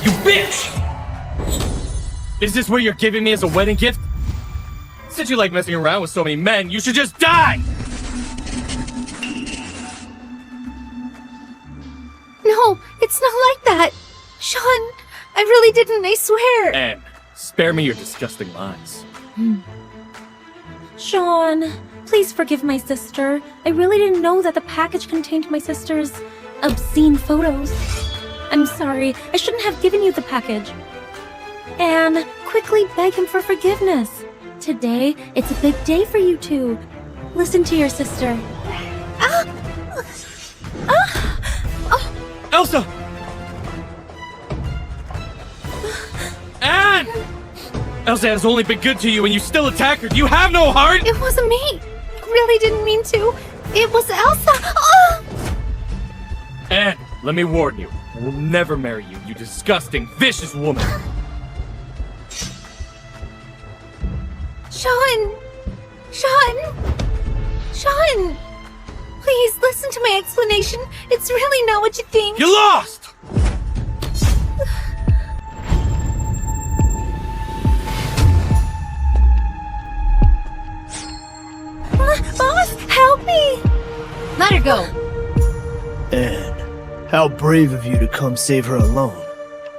You bitch! Is this what you're giving me as a wedding gift? Since you like messing around with so many men, you should just die! No, it's not like that. Shawn, I really didn't, I swear. Anne, spare me your disgusting lies. Shawn, please forgive my sister. I really didn't know that the package contained my sister's obscene photos. I'm sorry, I shouldn't have given you the package. Anne, quickly beg him for forgiveness. Today, it's a big day for you two. Listen to your sister. Elsa! Anne! Elsa has only been good to you and you still attack her. Do you have no heart? It wasn't me. I really didn't mean to. It was Elsa. Oh! Anne, let me warn you. I will never marry you, you disgusting, vicious woman. Shawn! Please, listen to my explanation. It's really not what you think. You lost! Boss, help me! Let her go. Anne, how brave of you to come save her alone.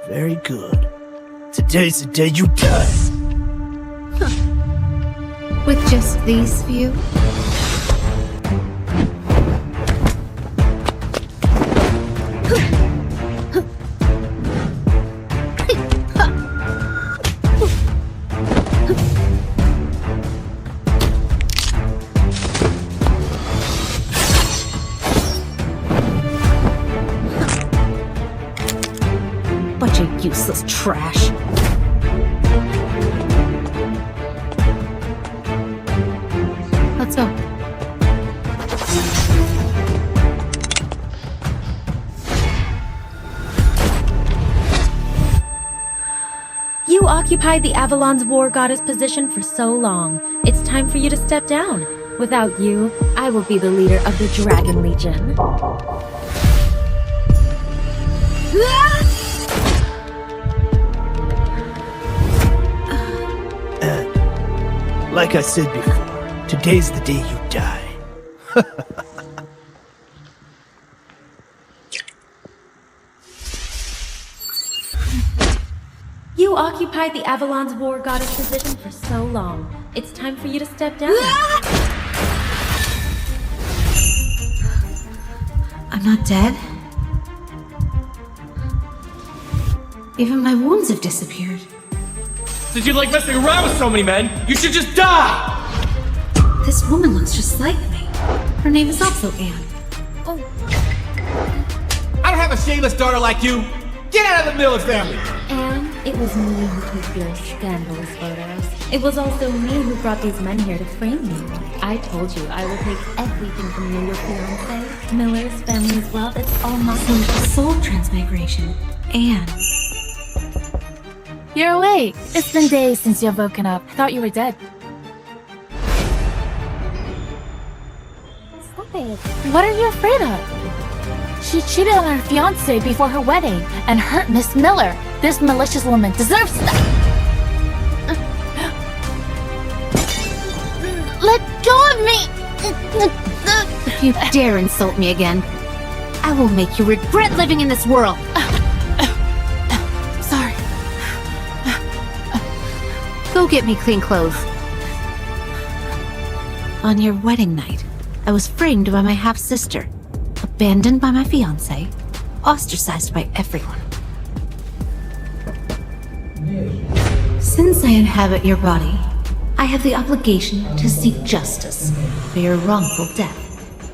Very good. Today's the day you die. With just these few? Bunch of useless trash. Let's go. You occupied the Avalon's war goddess position for so long. It's time for you to step down. Without you, I will be the leader of the Dragon Legion. And, like I said before, today's the day you die. You occupied the Avalon's war goddess position for so long. It's time for you to step down. I'm not dead. Even my wounds have disappeared. Since you like messing around with so many men, you should just die! This woman looks just like me. Her name is also Anne. Oh. I don't have a shameless daughter like you. Get out of the Miller family. Anne, it was me who took your scandalous photos. It was also me who brought these men here to frame you. I told you I will take everything from you, your fiancé, Miller's family's wealth. It's all mine. Soul transmigration. Anne. You're awake. It's been days since you've woken up. I thought you were dead. Stop it. What are you afraid of? She cheated on her fiancé before her wedding and hurt Miss Miller. This malicious woman deserves that. Let go of me! If you dare insult me again, I will make you regret living in this world. Sorry. Go get me clean clothes. On your wedding night, I was framed by my half-sister, abandoned by my fiancé, ostracized by everyone. Since I inhabit your body, I have the obligation to seek justice for your wrongful death.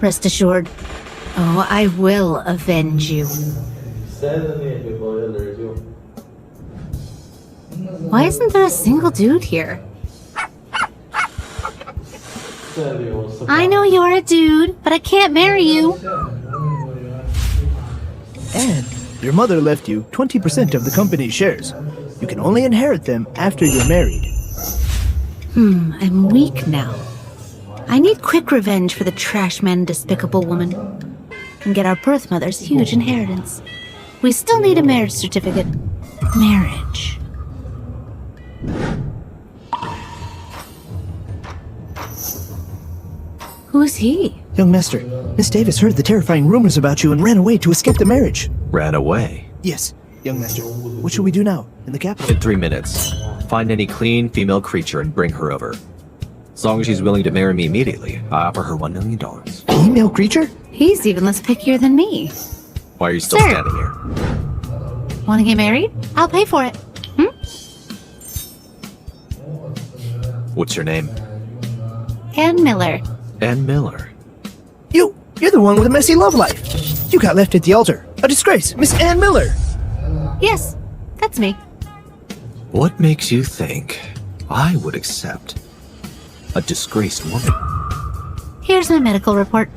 Rest assured, I will avenge you. Why isn't there a single dude here? I know you're a dude, but I can't marry you. And your mother left you 20% of the company's shares. You can only inherit them after you're married. I'm weak now. I need quick revenge for the trash man and despicable woman. And get our birth mother's huge inheritance. We still need a marriage certificate. Marriage. Who's he? Young master, Miss Davis heard the terrifying rumors about you and ran away to escape the marriage. Ran away. Yes, young master. What should we do now, in the capital? In 3 minutes. Find any clean female creature and bring her over. As long as she's willing to marry me immediately, I offer her $1 million. Female creature? He's even less pickier than me. Why are you still Sir. standing here? Want to get married? I'll pay for it. What's your name? Ann Miller. Ann Miller. You're the one with a messy love life. You got left at the altar. A disgrace, Miss Ann Miller. Yes, that's me. What makes you think I would accept a disgraced woman? Here's my medical report.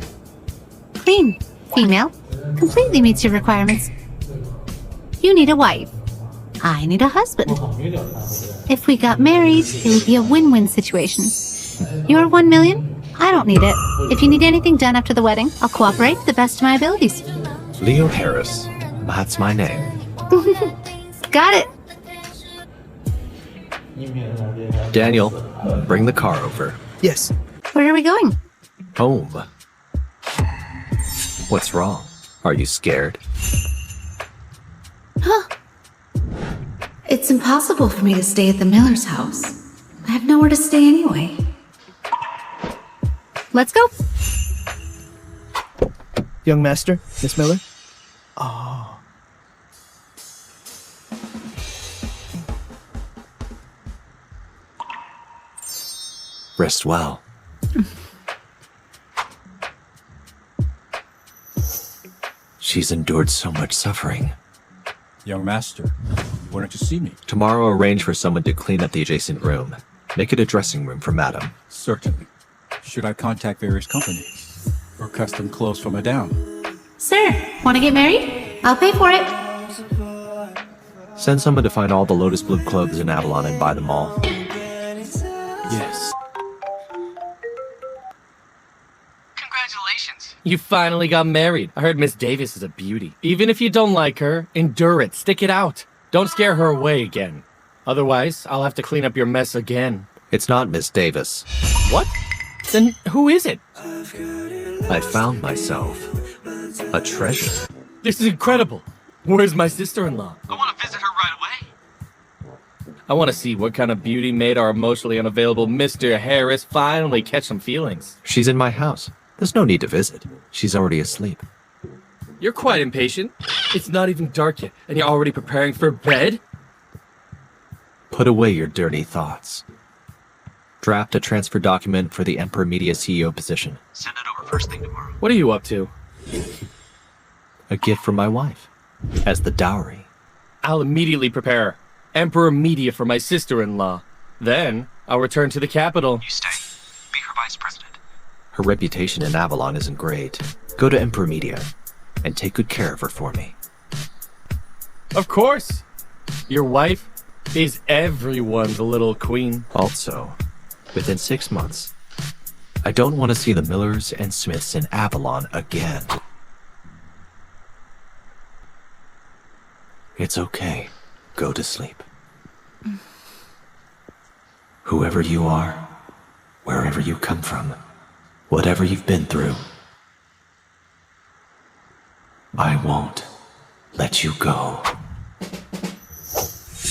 Clean. Female. Completely meets your requirements. You need a wife. I need a husband. If we got married, it would be a win-win situation. Your 1 million? I don't need it. If you need anything done after the wedding, I'll cooperate to the best of my abilities. Leo Harris. That's my name. Got it. Daniel, bring the car over. Yes. Where are we going? Home. What's wrong? Are you scared? It's impossible for me to stay at the Miller's house. I have nowhere to stay anyway. Let's go. Young master, Miss Miller. Rest well. She's endured so much suffering. Young master, why don't you see me? Tomorrow arrange for someone to clean up the adjacent room. Make it a dressing room for Madame. Certainly. Should I contact various companies for custom clothes for Madame? Sir, want to get married? I'll pay for it. Send someone to find all the Lotus Blue clothes in Avalon and buy them all. Yes. Congratulations. You finally got married. I heard Miss Davis is a beauty. Even if you don't like her, endure it. Stick it out. Don't scare her away again. Otherwise, I'll have to clean up your mess again. It's not Miss Davis. What? Then who is it? I found myself a treasure. This is incredible. Where's my sister-in-law? I want to visit her right away. I want to see what kind of beauty made our emotionally unavailable Mr. Harris finally catch some feelings. She's in my house. There's no need to visit. She's already asleep. You're quite impatient. It's not even dark yet, and you're already preparing for bed? Put away your dirty thoughts. Draft a transfer document for the Emperor Media CEO position. Send it over first thing tomorrow. What are you up to? A gift from my wife. As the dowry. I'll immediately prepare Emperor Media for my sister-in-law. Then, I'll return to the capital. You stay. Be her vice president. Her reputation in Avalon isn't great. Go to Emperor Media and take good care of her for me. Of course. Your wife is everyone's little queen. Also, within 6 months, I don't want to see the Millers and Smiths in Avalon again. It's okay. Go to sleep. Whoever you are, wherever you come from, whatever you've been through, I won't let you go.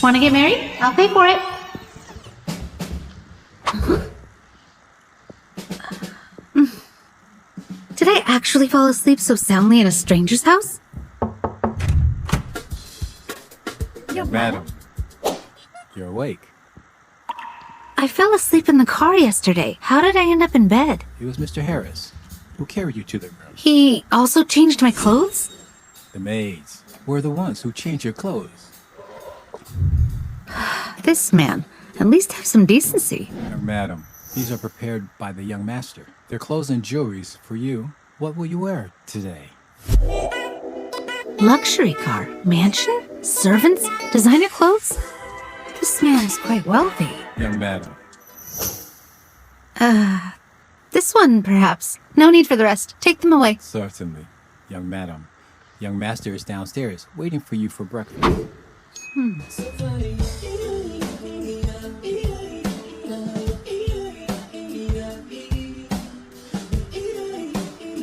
Want to get married? I'll pay for it. Did I actually fall asleep so soundly in a stranger's house? Madam, you're awake. I fell asleep in the car yesterday. How did I end up in bed? It was Mr. Harris who carried you to the room. He also changed my clothes? The maids were the ones who changed your clothes. This man. At least have some decency. Madam, these are prepared by the young master. They're clothes and jewelries for you. What will you wear today? Luxury car, mansion, servants, designer clothes. This man is quite wealthy. Young madam. This one, perhaps. No need for the rest. Take them away. Certainly. Young madam. Young master is downstairs, waiting for you for breakfast.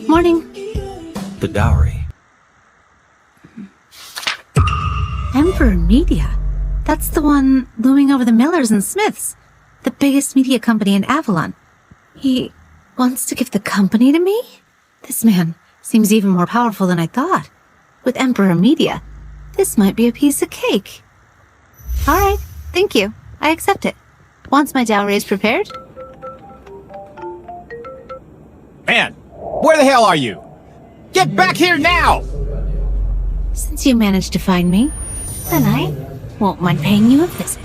Morning. The dowry. Emperor Media. That's the one looming over the Millers and Smiths, the biggest media company in Avalon. He wants to give the company to me? This man seems even more powerful than I thought. With Emperor Media, this might be a piece of cake. All right, thank you. I accept it. Once my dowry is prepared. Man, where the hell are you? Get back here now! Since you managed to find me, then I won't mind paying you a visit.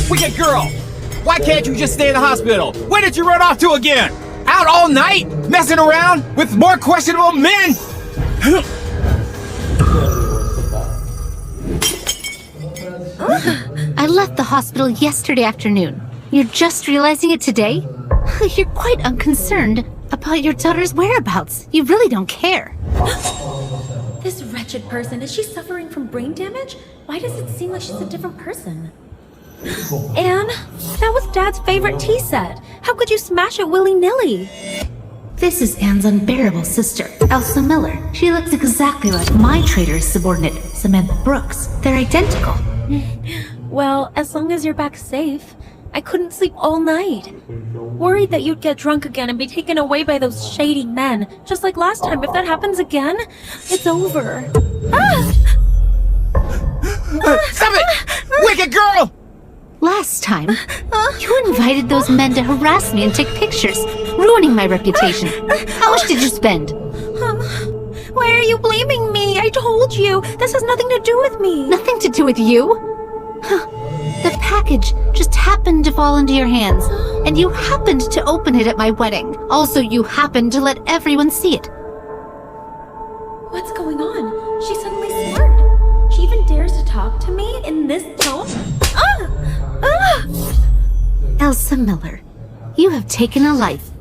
Wicked girl! Why can't you just stay in the hospital? Where did you run off to again? Out all night? Messing around with more questionable men? I left the hospital yesterday afternoon. You're just realizing it today? You're quite unconcerned about your daughter's whereabouts. You really don't care. This wretched person, is she suffering from brain damage? Why does it seem like she's a different person? Anne, that was Dad's favorite tea set. How could you smash it willy-nilly? This is Anne's unbearable sister, Elsa Miller. She looks exactly like my trader's subordinate, Samantha Brooks. They're identical. Well, as long as you're back safe. I couldn't sleep all night. Worried that you'd get drunk again and be taken away by those shady men. Just like last time, if that happens again, it's over. Stop it! Wicked girl! Last time, you invited those men to harass me and take pictures, ruining my reputation. How much did you spend? Why are you blaming me? I told you. This has nothing to do with me. Nothing to do with you? The package just happened to fall into your hands, and you happened to open it at my wedding. Also, you happened to let everyone see it. What's going on? She's suddenly smart. She even dares to talk to me in this tone? Elsa Miller, you have taken a life.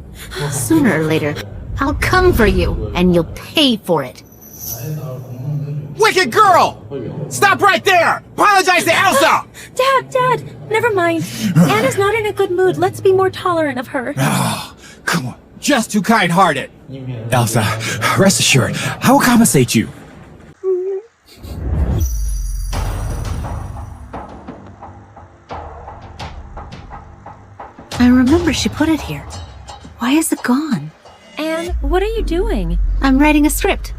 Sooner or later, I'll come for you, and you'll pay for it. Wicked girl! Stop right there! Apologize to Elsa! Dad, never mind. Anna's not in a good mood. Let's be more tolerant of her. Oh, come on. Just too kind-hearted. Elsa, rest assured, I will compensate you. I remember she put it here. Why is it gone? Anne, what are you doing? I'm writing a script.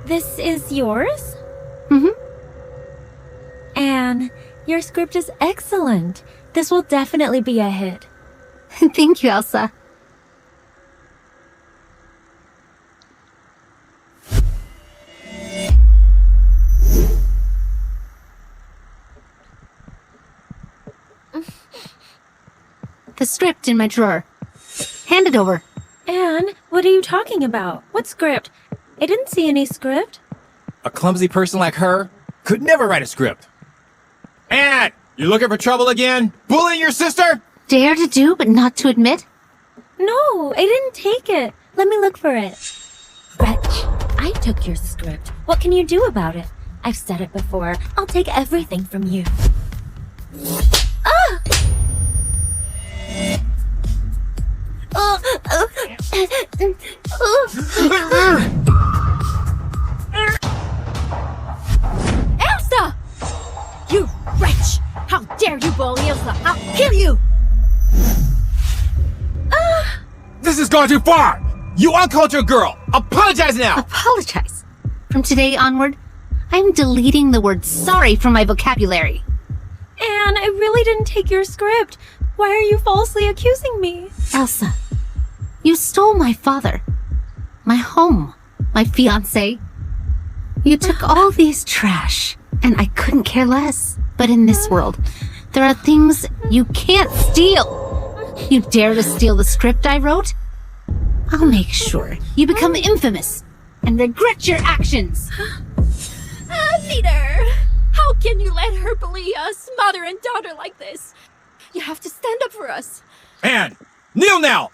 This is yours? Mm-hmm. Anne, your script is excellent. This will definitely be a hit. Thank you, Elsa. The script in my drawer. Hand it over. Anne, what are you talking about? What script? I didn't see any script. A clumsy person like her could never write a script. Anne, you looking for trouble again? Bullying your sister? Dare to do, but not to admit? No, I didn't take it. Let me look for it. Wretch, I took your script. What can you do about it? I've said it before. I'll take everything from you. Ah! Elsa! You wretch! How dare you bully Elsa? I'll kill you! This has gone too far! You uncultured girl! Apologize now! Apologize. From today onward, I'm deleting the word sorry from my vocabulary. Anne, I really didn't take your script. Why are you falsely accusing me? Elsa, you stole my father, my home, my fiancé. You took all these trash, and I couldn't care less. But in this world, there are things you can't steal. You dare to steal the script I wrote? I'll make sure you become infamous and regret your actions. Peter! How can you let her bully us, mother and daughter, like this? You have to stand up for us. Anne, kneel now!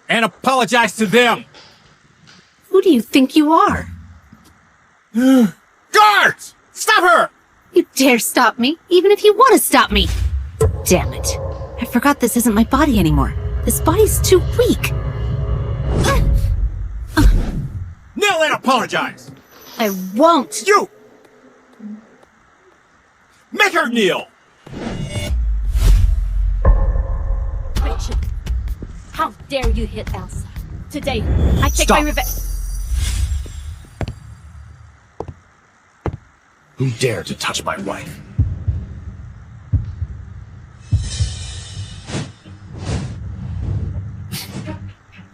And apologize to them! do you think you are? Guards! Stop her! You dare stop me, even if you want to stop me! Damn it. I forgot this isn't my body anymore. This body's too weak. Kneel and apologize! I won't. You! Make her kneel! Richard, how dare you hit Elsa? Today, I take Stop. my revenge. Who dared to touch my wife?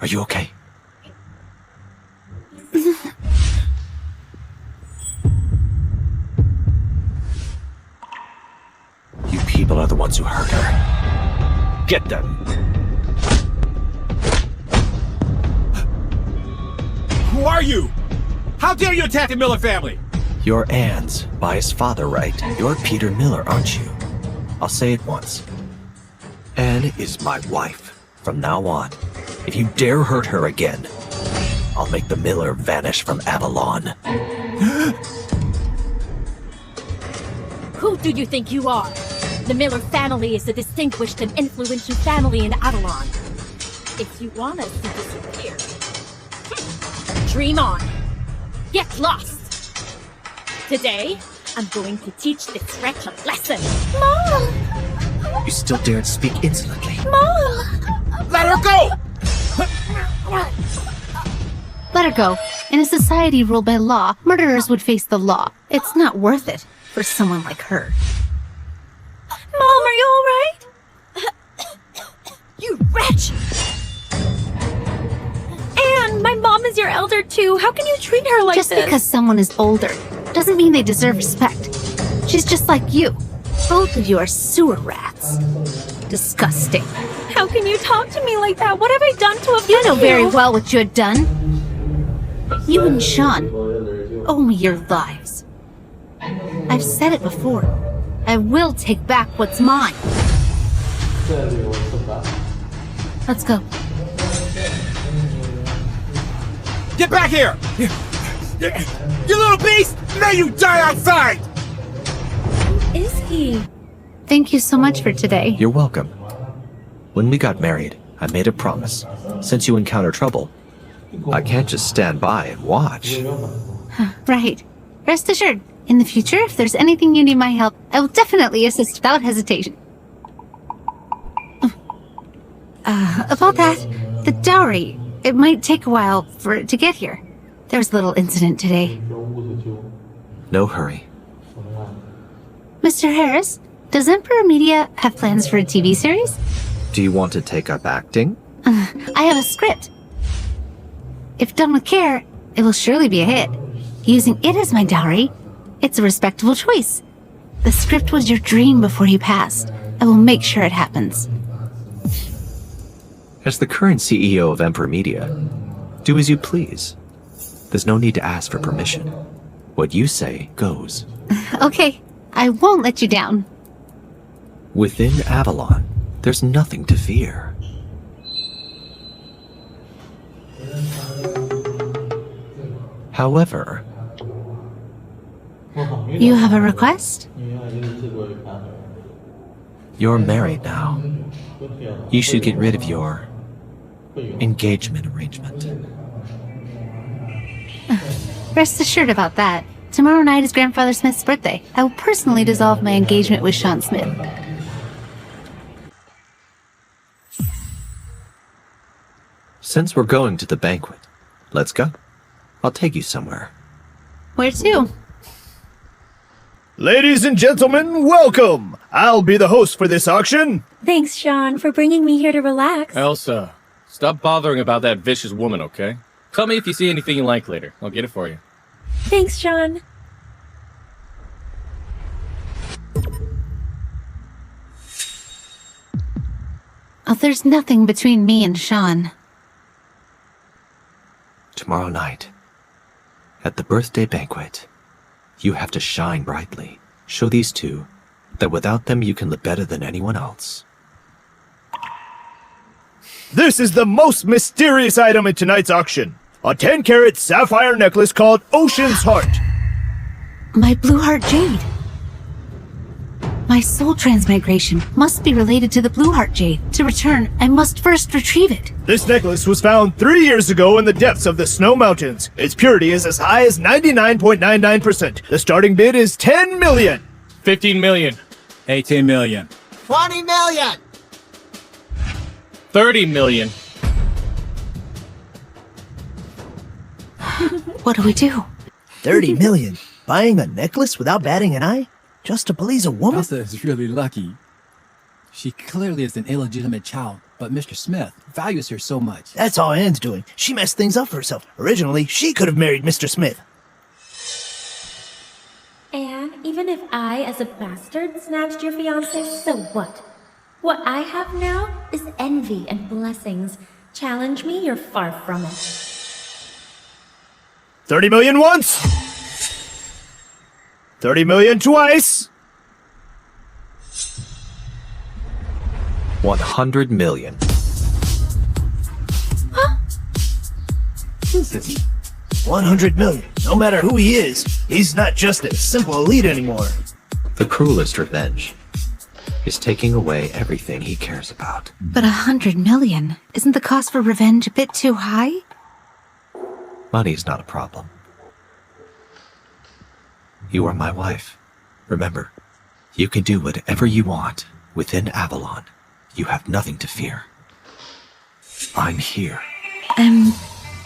Are you okay? You people are the ones who hurt her. Get them. Who are you? How dare you attack the Miller family? You're Anne's biased father, right? You're Peter Miller, aren't you? I'll say it once. Anne is my wife. From now on, if you dare hurt her again, I'll make the Miller vanish from Avalon. Who do you think you are? The Miller family is a distinguished and influential family in Avalon. If you want us to disappear, dream on. Get lost. Today, I'm going to teach this wretch a lesson. Mom! You still dared speak insolently. Mom! Let her go! Let her go. In a society ruled by law, murderers would face the law. It's not worth it for someone like her. Mom, are you alright? You wretch! Anne, my mom is your elder too. How can you treat her like Just this? because someone is older doesn't mean they deserve respect. She's just like you. Both of you are sewer rats. Disgusting. How can you talk to me like that? What have I done to offend you? You know very well what you had done. You and Shawn owe me your lives. I've said it before. I will take back what's mine. Let's go. Get back here! You little beast! May you die outside! Is he? Thank you so much for today. You're welcome. When we got married, I made a promise. Since you encounter trouble, I can't just stand by and watch. Right. Rest assured, in the future, if there's anything you need my help, I will definitely assist without hesitation. About that, the dowry. It might take a while for it to get here. There was a little incident today. No hurry. Mr. Harris, does Emperor Media have plans for a TV series? Do you want to take up acting? I have a script. If done with care, it will surely be a hit. Using it as my dowry, it's a respectable choice. The script was your dream before you passed. I will make sure it happens. As the current CEO of Emperor Media, do as you please. There's no need to ask for permission. What you say goes. Okay, I won't let you down. Within Avalon, there's nothing to fear. However, You have a request? you're married now. You should get rid of your engagement arrangement. Rest assured about that. Tomorrow night is Grandfather Smith's birthday. I will personally dissolve my engagement with Shawn Smith. Since we're going to the banquet, let's go. I'll take you somewhere. Where to? Ladies and gentlemen, welcome! I'll be the host for this auction. Thanks, Shawn, for bringing me here to relax. Elsa, stop bothering about that vicious woman, okay? Tell me if you see anything you like later. I'll get it for you. Thanks, Shawn. Oh, there's nothing between me and Shawn. Tomorrow night, at the birthday banquet, you have to shine brightly. Show these two that without them you can live better than anyone else. This is the most mysterious item in tonight's auction. A 10-carat sapphire necklace called Ocean's Heart. My blue heart jade. My soul transmigration must be related to the blue heart jade. To return, I must first retrieve it. This necklace was found 3 years ago in the depths of the Snow Mountains. Its purity is as high as 99.99%. The starting bid is 10 million. 15 million. 18 million. 20 million! 30 million. What do we do? 30 million. Buying a necklace without batting an eye? Just to please a woman? Elsa is really lucky. She clearly is an illegitimate child, but Mr. Smith values her so much. That's all Anne's doing. She messed things up for herself. Originally, she could have married Mr. Smith. And even if I, as a bastard, snatched your fiancé, so what? What I have now is envy and blessings. Challenge me, you're far from it. 30 million once! 30 million twice! 100 million. Who's this? 100 million. No matter who he is, he's not just a simple elite anymore. The cruelest revenge is taking away everything he cares about. But 100 million? Isn't the cost for revenge a bit too high? Money's not a problem. You are my wife. Remember, you can do whatever you want within Avalon. You have nothing to fear. I'm here. I'm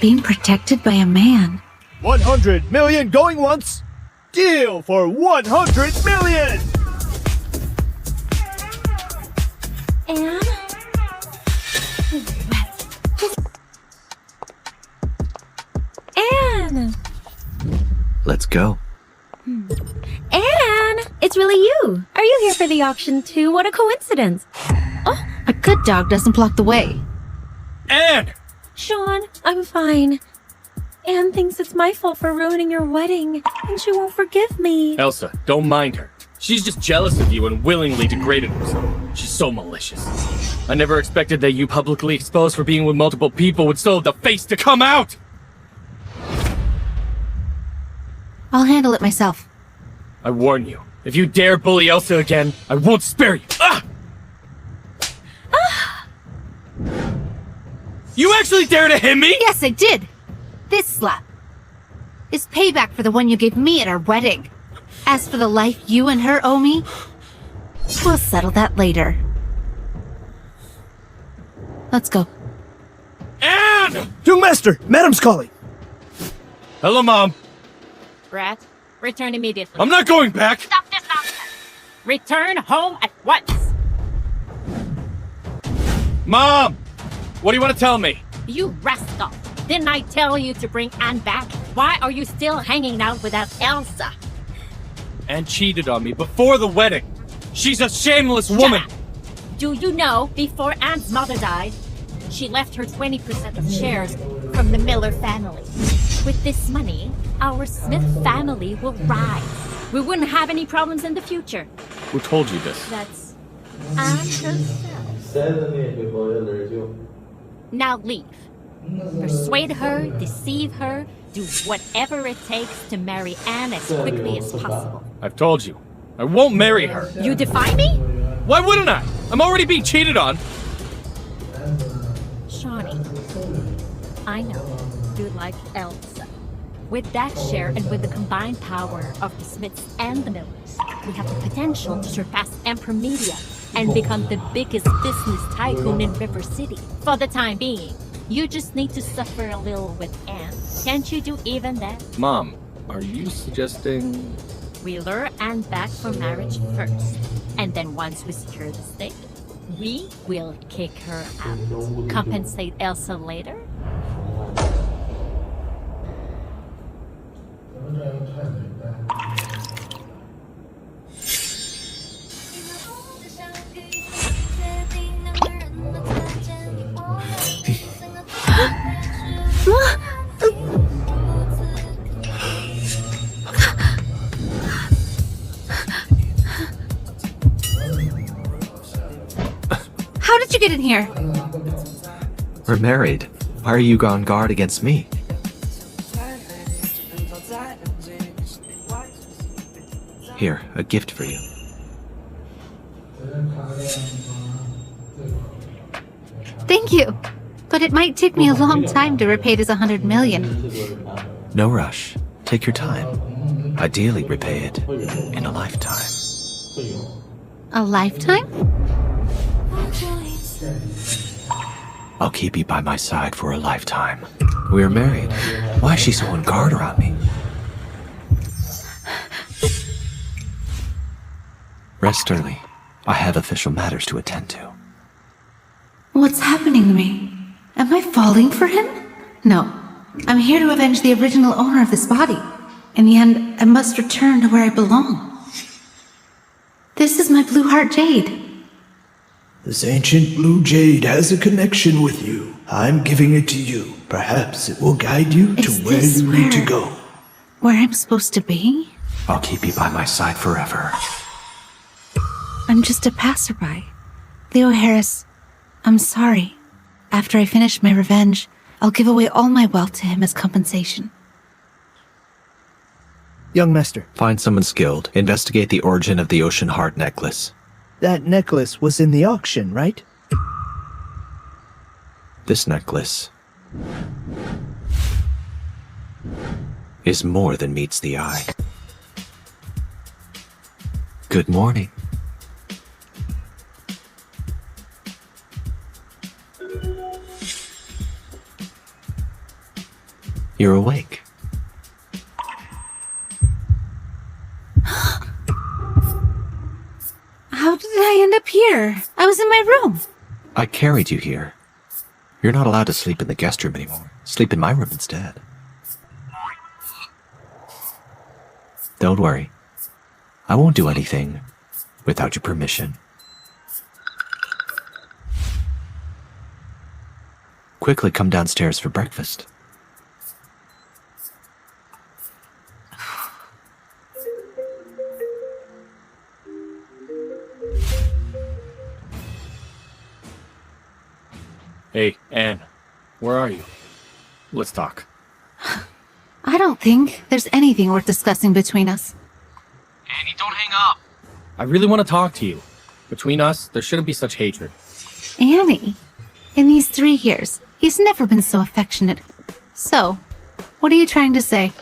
being protected by a man. 100 million going once. Deal for 100 million! Anne? Anne! Let's go. Anne! It's really you! Are you here for the auction too? What a coincidence! Oh, a good dog doesn't block the way. Anne! Shawn, I'm fine. Anne thinks it's my fault for ruining your wedding, and she won't forgive me. Elsa, don't mind her. She's just jealous of you and willingly degraded herself. She's so malicious. I never expected that you publicly exposed for being with multiple people would still have the face to come out! I'll handle it myself. I warn you, if you dare bully Elsa again, I won't spare you! Ah! You actually dare to hit me? Yes, I did. This slap is payback for the one you gave me at our wedding. As for the life you and her owe me, we'll settle that later. Let's go. Anne! Young master, madam's calling. Hello, Mom. Brat, return immediately. I'm not going back! Stop this nonsense! Return home at once! Mom! What do you want to tell me? You rascal! Didn't I tell you to bring Anne back? Why are you still hanging out with that Elsa? Anne cheated on me before the wedding. She's a shameless woman! Shut up. Do you know, before Anne's mother died, she left her 20% of shares from the Miller family. With this money, our Smith family will rise. We wouldn't have any problems in the future. Who told you this? That's Anne herself. Now leave. Persuade her, deceive her, do whatever it takes to marry Anne as quickly as possible. I've told you. I won't marry her. You defy me? Why wouldn't I? I'm already being cheated on. Shawnee, I know you like Elsa. With that share and with the combined power of the Smiths and the Millers, we have the potential to surpass Emperor Media and become the biggest business tycoon in River City. For the time being, you just need to suffer a little with Anne. Can't you do even that? Mom, are you suggesting... We lure Anne back for marriage first, and then once we secure the stake, we will kick her out. Compensate Elsa later? How did you get in here? We're married. Why are you on guard against me? Here, a gift for you. Thank you. But it might take me a long time to repay this 100 million. No rush. Take your time. Ideally, repay it in a lifetime. A lifetime? I'll keep you by my side for a lifetime. We're married. Why is she so on guard around me? Rest early. I have official matters to attend to. What's happening to me? Am I falling for him? No. I'm here to avenge the original owner of this body. In the end, I must return to where I belong. This is my blue heart jade. This ancient blue jade has a connection with you. I'm giving it to you. Perhaps it will guide you to where you need to go. Where I'm supposed to be? I'll keep you by my side forever. I'm just a passerby. Leo Harris, I'm sorry. After I finish my revenge, I'll give away all my wealth to him as compensation. Young master, Find someone skilled. Investigate the origin of the Ocean Heart necklace. that necklace was in the auction, right? This necklace is more than meets the eye. Good morning. You're awake. How did I end up here? I was in my room. I carried you here. You're not allowed to sleep in the guest room anymore. Sleep in my room instead. Don't worry. I won't do anything without your permission. Quickly come downstairs for breakfast. Hey, Anne. Where are you? Let's talk. I don't think there's anything worth discussing between us. Annie, don't hang up. I really want to talk to you. Between us, there shouldn't be such hatred. Annie, in these 3 years, he's never been so affectionate. So, what are you trying to say?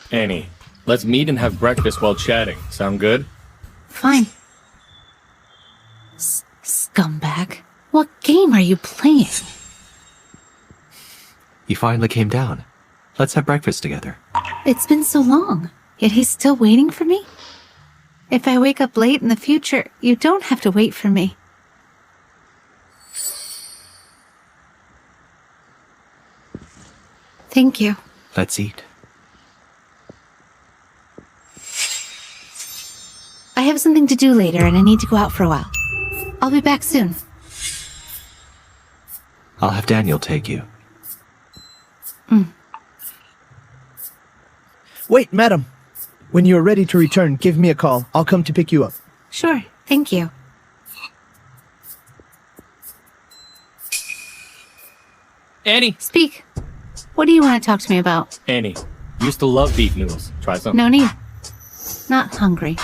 Annie, let's meet and have breakfast while chatting. Sound good? Fine. Scumbag. What game are you playing? You finally came down. Let's have breakfast together. It's been so long, yet he's still waiting for me? If I wake up late in the future, you don't have to wait for me. Thank you. Let's eat. I have something to do later and I need to go out for a while. I'll be back soon. I'll have Daniel take you. Wait, madam. When you are ready to return, give me a call. I'll come to pick you up. Sure, thank you. Annie! Speak. What do you want to talk to me about? Annie, used to love beef noodles. Try some. No need. Not hungry.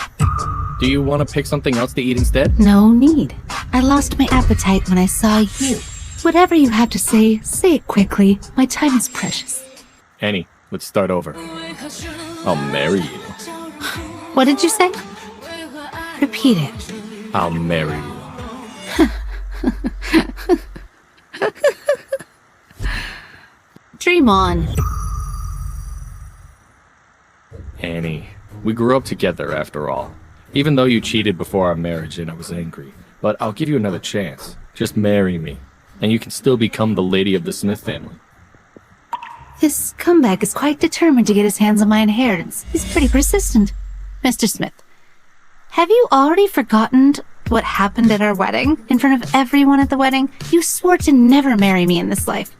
Do you want to pick something else to eat instead? No need. I lost my appetite when I saw you. Whatever you have to say it quickly. My time is precious. Annie, let's start over. I'll marry you. What did you say? Repeat it. I'll marry you. Dream on. Annie, we grew up together after all. Even though you cheated before our marriage and I was angry. But I'll give you another chance. Just marry me. And you can still become the lady of the Smith family. This comeback is quite determined to get his hands on my inheritance. He's pretty persistent. Mr. Smith, have you already forgotten what happened at our wedding? In front of everyone at the wedding, you swore to never marry me in this life.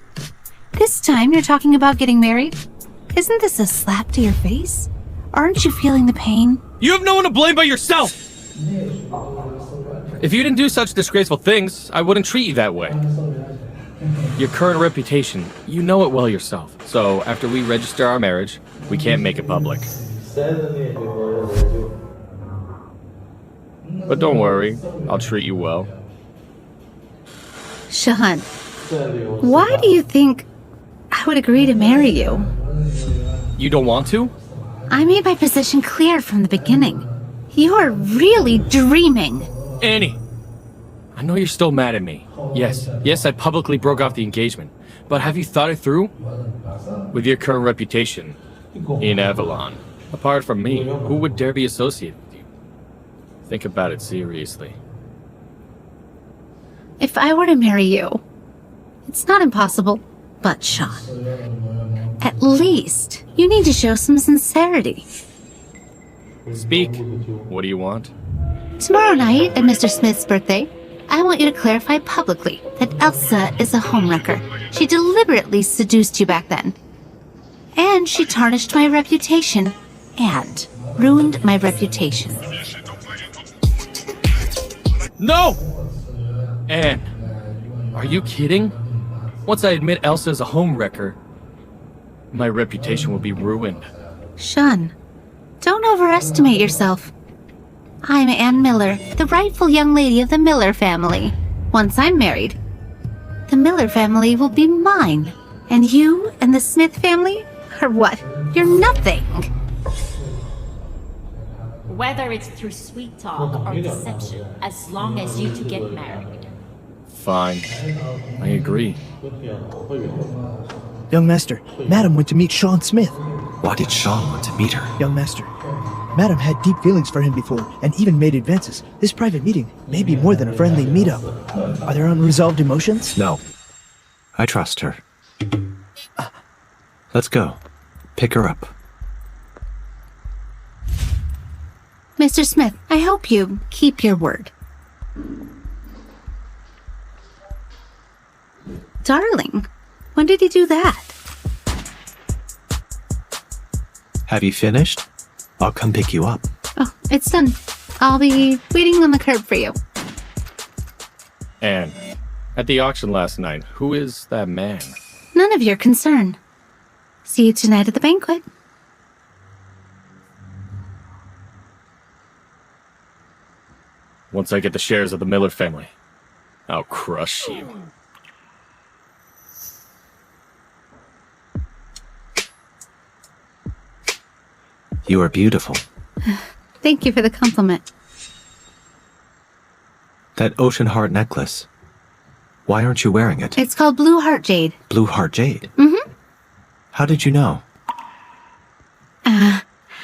This time you're talking about getting married? Isn't this a slap to your face? Aren't you feeling the pain? You have no one to blame but yourself! If you didn't do such disgraceful things, I wouldn't treat you that way. Your current reputation, you know it well yourself. So, after we register our marriage, we can't make it public. But don't worry, I'll treat you well. Shawn, why do you think I would agree to marry you? You don't want to? I made my position clear from the beginning. You're really dreaming. Annie! I know you're still mad at me. Yes, I publicly broke off the engagement. But have you thought it through? With your current reputation in Avalon, apart from me, who would dare be associated with you? Think about it seriously. If I were to marry you, it's not impossible, but Shawn, at least you need to show some sincerity. Speak. What do you want? Tomorrow night at Mr. Smith's birthday, I want you to clarify publicly that Elsa is a homewrecker. She deliberately seduced you back then. And she tarnished my reputation. And ruined my reputation. No! Anne, are you kidding? Once I admit Elsa is a homewrecker, my reputation will be ruined. Shawn, don't overestimate yourself. I'm Anne Miller, the rightful young lady of the Miller family. Once I'm married, the Miller family will be mine. And you and the Smith family are what? You're nothing. Whether it's through sweet talk or deception, as long as you two get married. Fine. I agree. Young Master, Madam went to meet Shawn Smith. Why did Shawn want to meet her? Young Master, Madam had deep feelings for him before, and even made advances. This private meeting may be more than a friendly meetup. Are there unresolved emotions? No. I trust her. Let's go. Pick her up. Mr. Smith, I hope you keep your word. Darling, when did he do that? Have you finished? I'll come pick you up. Oh, it's done. I'll be waiting on the curb for you. Anne, at the auction last night, who is that man? None of your concern. See you tonight at the banquet. Once I get the shares of the Miller family, I'll crush you. You are beautiful. Thank you for the compliment. That ocean heart necklace. Why aren't you wearing it? It's called Blue Heart Jade. Blue heart jade? Mm-hmm. How did you know?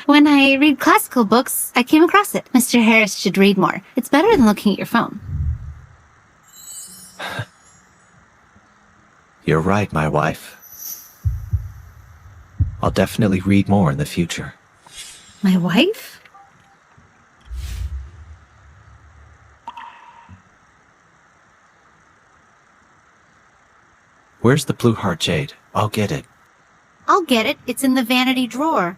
When I read classical books, I came across it. Mr. Harris should read more. It's better than looking at your phone. You're right, my wife. I'll definitely read more in the future. My wife? Where's the blue heart jade? I'll get it. I'll get it. It's in the vanity drawer.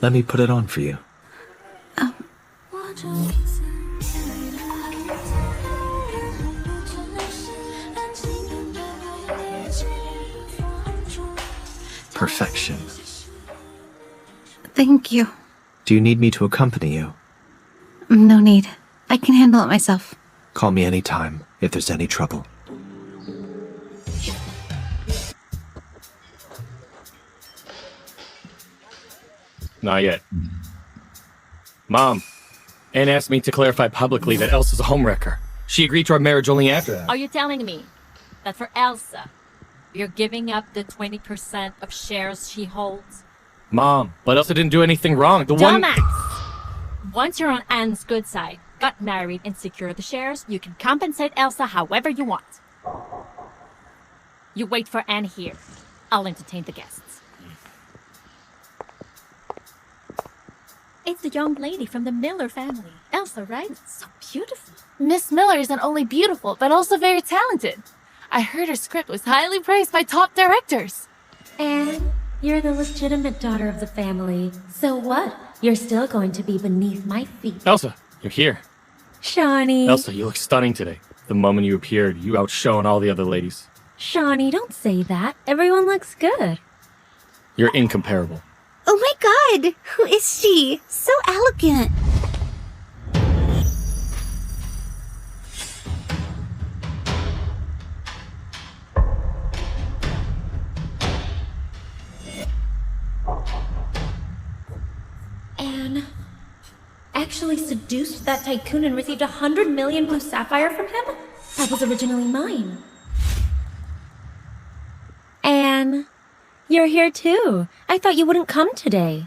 Let me put it on for you. Perfection. Thank you. Do you need me to accompany you? No need. I can handle it myself. Call me anytime if there's any trouble. Not yet. Mom, Anne asked me to clarify publicly that Elsa's a homewrecker. She agreed to our marriage only after that. Are you telling me that for Elsa, you're giving up the 20% of shares she holds? Mom, but Elsa didn't do anything wrong. Dumbass! Once you're on Anne's good side, got married and secured the shares, you can compensate Elsa however you want. You wait for Anne here. I'll entertain the guests. It's the young lady from the Miller family. Elsa, right? So beautiful. Miss Miller isn't only beautiful, but also very talented. I heard her script was highly praised by top directors. And you're the legitimate daughter of the family. So what? You're still going to be beneath my feet. Elsa, you're here. Shawnee. Elsa, you look stunning today. The moment you appeared, you outshone all the other ladies. Shawnee, don't say that. Everyone looks good. You're incomparable. Oh my god! Who is she? So elegant. Anne actually seduced that tycoon and received 100 million blue sapphire from him? That was originally mine. Anne, you're here too. I thought you wouldn't come today.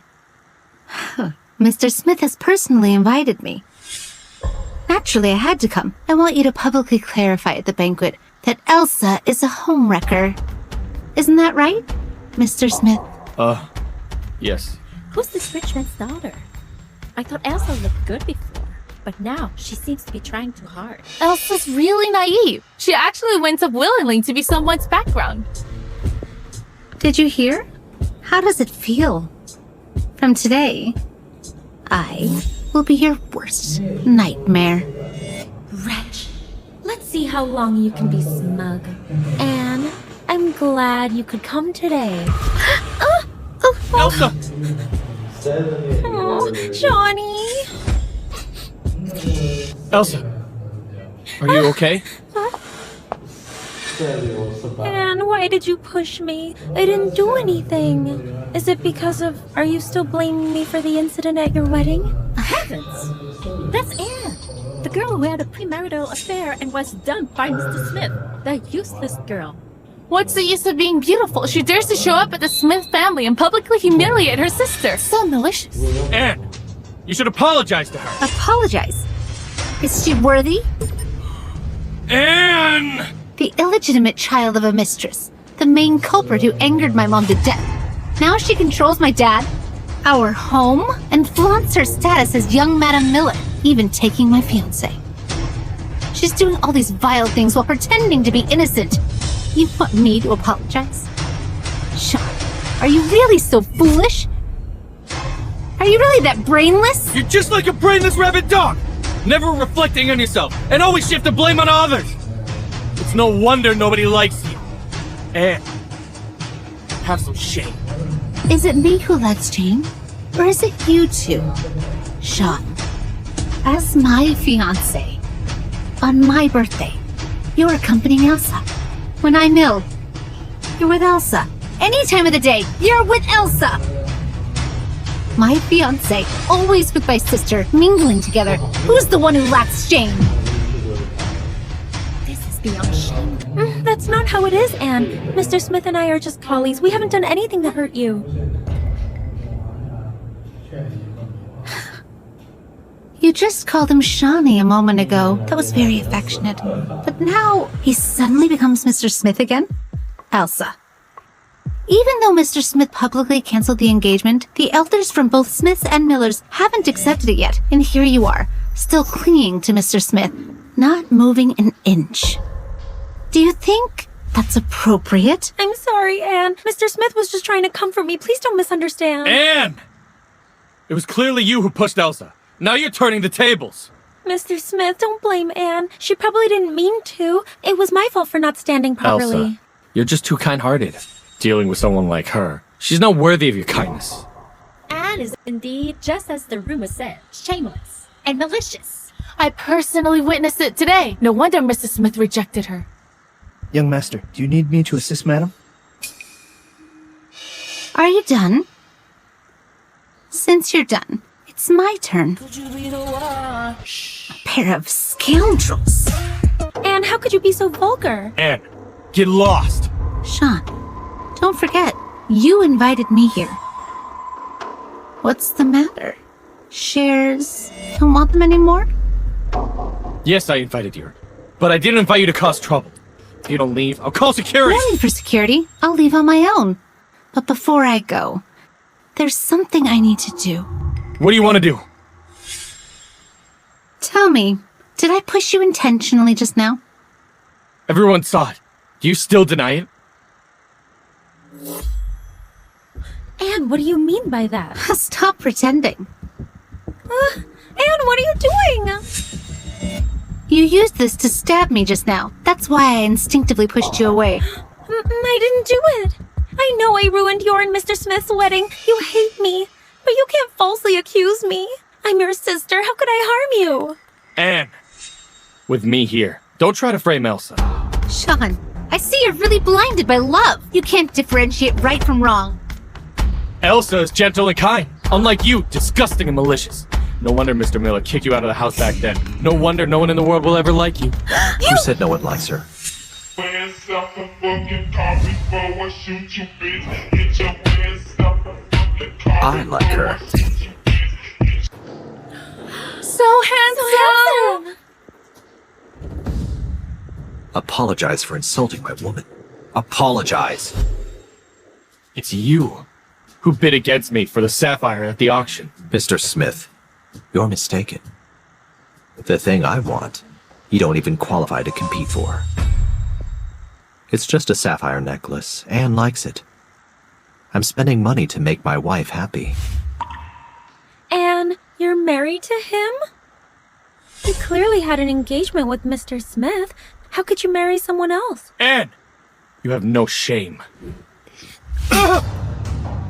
Mr. Smith has personally invited me. Naturally, I had to come. I want you to publicly clarify at the banquet that Elsa is a homewrecker. Isn't that right, Mr. Smith? Yes. Who's this rich man's daughter? I thought Elsa looked good before, but now she seems to be trying too hard. Elsa's really naive. She actually went up willingly to be someone's background. Did you hear? How does it feel? From today, I will be your worst nightmare. Wretch. Let's see how long you can be smug. Anne, I'm glad you could come today. Elsa! Oh, Shawnee. Elsa! Are you okay? Anne, why did you push me? I didn't do anything. Is it because of... Are you still blaming me for the incident at your wedding? Heavens! That's Anne! The girl who had a premarital affair and was dumped by Mr. Smith. The useless girl. What's the use of being beautiful? She dares to show up at the Smith family and publicly humiliate her sister. So malicious. Anne! You should apologize to her! Apologize. Is she worthy? Anne! The illegitimate child of a mistress. The main culprit who angered my mom to death. Now she controls my dad, our home, and flaunts her status as young Madame Miller, even taking my fiancé. She's doing all these vile things while pretending to be innocent. You want me to apologize? Shawn, are you really so foolish? Are you really that brainless? You're just like a brainless rabid dog! Never reflecting on yourself, and always shift the blame on others! It's no wonder nobody likes you. Anne, have some shame. Is it me who lacks shame? Or is it you two? Shawn, as my fiancé, on my birthday, you're accompanying Elsa. When I'm ill, you're with Elsa. Any time of the day, you're with Elsa. My fiancé, always with my sister, mingling together. Who's the one who lacks shame? This is beyond shame. That's not how it is, Anne. Mr. Smith and I are just colleagues. We haven't done anything to hurt you. You just called him Shawnee a moment ago. That was very affectionate. But now he suddenly becomes Mr. Smith again? Elsa. Even though Mr. Smith publicly canceled the engagement, the elders from both Smiths and Millers haven't accepted it yet. And here you are, still clinging to Mr. Smith, not moving an inch. Do you think that's appropriate? I'm sorry, Anne. Mr. Smith was just trying to comfort me. Please don't misunderstand. Anne! It was clearly you who pushed Elsa. Now you're turning the tables. Mr. Smith, don't blame Anne. She probably didn't mean to. It was my fault for not standing properly. Elsa, you're just too kind-hearted. Dealing with someone like her, she's not worthy of your kindness. Anne is indeed, just as the rumor said, shameless and malicious. I personally witnessed it today. No wonder Mr. Smith rejected her. Young master, do you need me to assist madam? Are you done? Since you're done, it's my turn. A pair of scoundrels. Anne, how could you be so vulgar? Anne, get lost. Shawn, don't forget, you invited me here. What's the matter? Shares? Don't want them anymore? Yes, I invited you, but I didn't invite you to cause trouble. If you don't leave, I'll call security. No need for security. I'll leave on my own. But before I go, there's something I need to do. What do you want to do? Tell me, did I push you intentionally just now? Everyone saw it. Do you still deny it? Anne, what do you mean by that? Stop pretending. Anne, what are you doing? You used this to stab me just now. That's why I instinctively pushed you away. I didn't do it. I know I ruined your and Mr. Smith's wedding. You hate me, but you can't falsely accuse me. I'm your sister. How could I harm you? Anne, with me here. Don't try to frame Elsa. Shawn, I see you're really blinded by love. You can't differentiate right from wrong. Elsa is gentle and kind, unlike you, disgusting and malicious. No wonder Mr. Miller kicked you out of the house back then. No wonder no one in the world will ever like you. Who said no one likes her? I like her. So handsome! Apologize for insulting my woman. Apologize. It's you who bid against me for the sapphire at the auction. Mr. Smith, you're mistaken. The thing I want, you don't even qualify to compete for. It's just a sapphire necklace. Anne likes it. I'm spending money to make my wife happy. Anne, you're married to him? You clearly had an engagement with Mr. Smith. How could you marry someone else? Anne! You have no shame.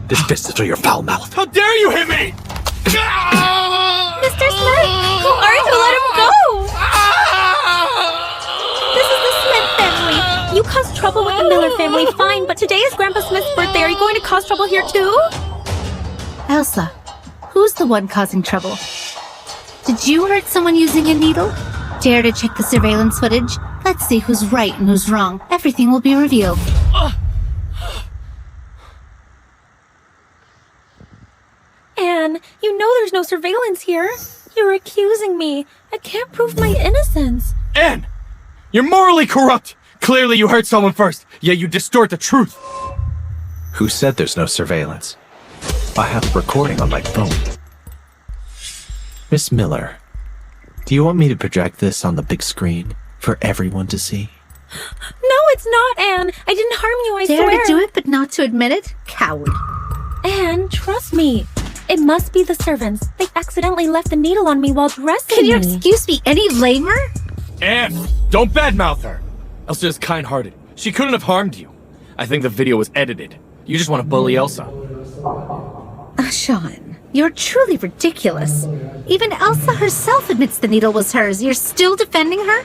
This fist is through your foul mouth. How dare you hit me! Mr. Smith, who are you? Let him go! This is the Smith family. You caused trouble with the Miller family, fine, but today is Grandpa Smith's birthday. Are you going to cause trouble here too? Elsa, who's the one causing trouble? Did you hurt someone using a needle? Dare to check the surveillance footage? Let's see who's right and who's wrong. Everything will be revealed. Anne, you know there's no surveillance here. You're accusing me. I can't prove my innocence. Anne! You're morally corrupt! Clearly you hurt someone first, yet you distort the truth. Who said there's no surveillance? I have a recording on my phone. Miss Miller, do you want me to project this on the big screen for everyone to see? No, it's not, Anne. I didn't harm you, I Dare swear. to do it, but not to admit it? Coward. Anne, trust me. It must be the servants. They accidentally left the needle on me while dressing Can your me. excuse be any lamer? Anne, don't badmouth her. Elsa is kind-hearted. She couldn't have harmed you. I think the video was edited. You just want to bully Elsa. Shawn, you're truly ridiculous. Even Elsa herself admits the needle was hers. You're still defending her?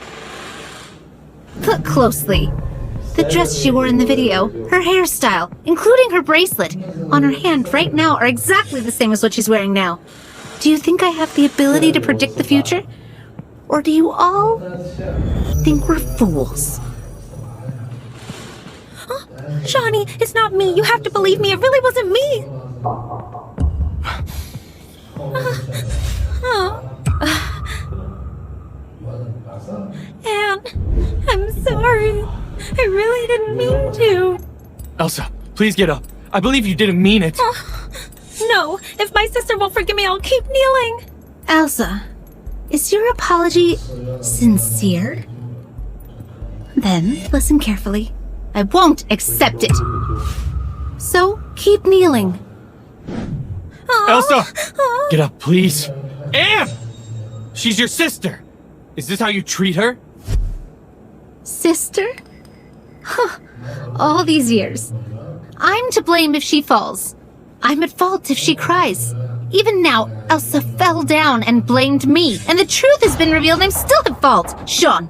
Look closely. The dress she wore in the video, her hairstyle, including her bracelet, on her hand right now are exactly the same as what she's wearing now. Do you think I have the ability to predict the future? Or do you all think we're fools? Shawnee, it's not me. You have to believe me. It really wasn't me. Anne, I'm sorry. I really didn't mean to. Elsa, please get up. I believe you didn't mean it. No, if my sister won't forgive me, I'll keep kneeling. Elsa, is your apology sincere? Then listen carefully. I won't accept it. So keep kneeling. Elsa! Get up, please. Anne! She's your sister. Is this how you treat her? Sister? Huh. All these years. I'm to blame if she falls. I'm at fault if she cries. Even now, Elsa fell down and blamed me, and the truth has been revealed and I'm still at fault. Shawn,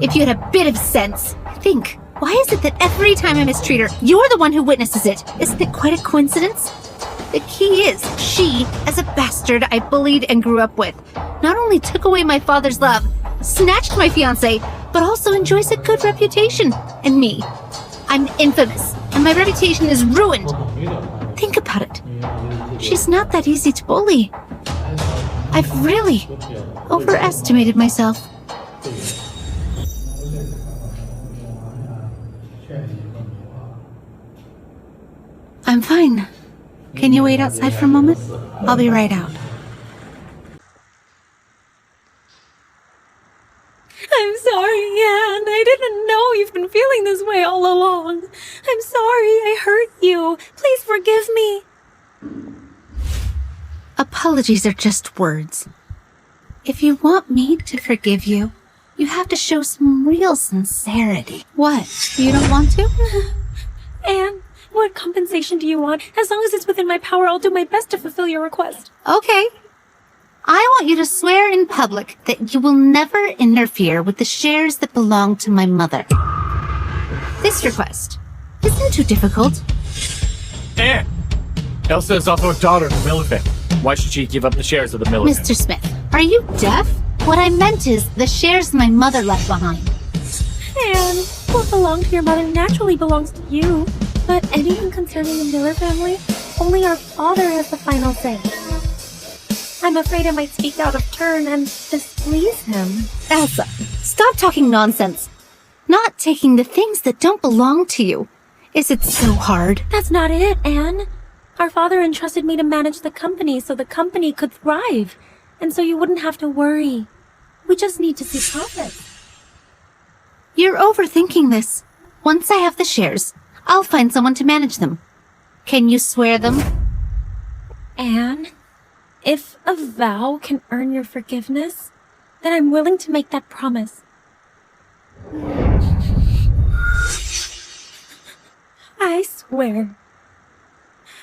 if you had a bit of sense, think. Why is it that every time I mistreat her, you're the one who witnesses it? Isn't it quite a coincidence? The key is, she, as a bastard I bullied and grew up with, not only took away my father's love, snatched my fiancé, but also enjoys a good reputation. And me, I'm infamous, and my reputation is ruined. Think about it. She's not that easy to bully. I've really overestimated myself. I'm fine. Can you wait outside for a moment? I'll be right out. I'm sorry, Anne. I didn't know you've been feeling this way all along. I'm sorry I hurt you. Please forgive me. Apologies are just words. If you want me to forgive you, you have to show some real sincerity. What? You don't want to? Anne, what compensation do you want? As long as it's within my power, I'll do my best to fulfill your request. Okay. I want you to swear in public that you will never interfere with the shares that belong to my mother. This request isn't too difficult. Anne! Elsa is also a daughter of the Miller family. Why should she give up the shares of the Miller family? Mr. Smith, are you deaf? What I meant is the shares my mother left behind. Anne, what belonged to your mother naturally belongs to you. But anything concerning the Miller family, only our father has the final say. I'm afraid I might speak out of turn and displease him. Elsa, stop talking nonsense. Not taking the things that don't belong to you. Is it so hard? That's not it, Anne. Our father entrusted me to manage the company so the company could thrive. And so you wouldn't have to worry. We just need to see profit. You're overthinking this. Once I have the shares, I'll find someone to manage them. Can you swear them? Anne, if a vow can earn your forgiveness, then I'm willing to make that promise. I swear.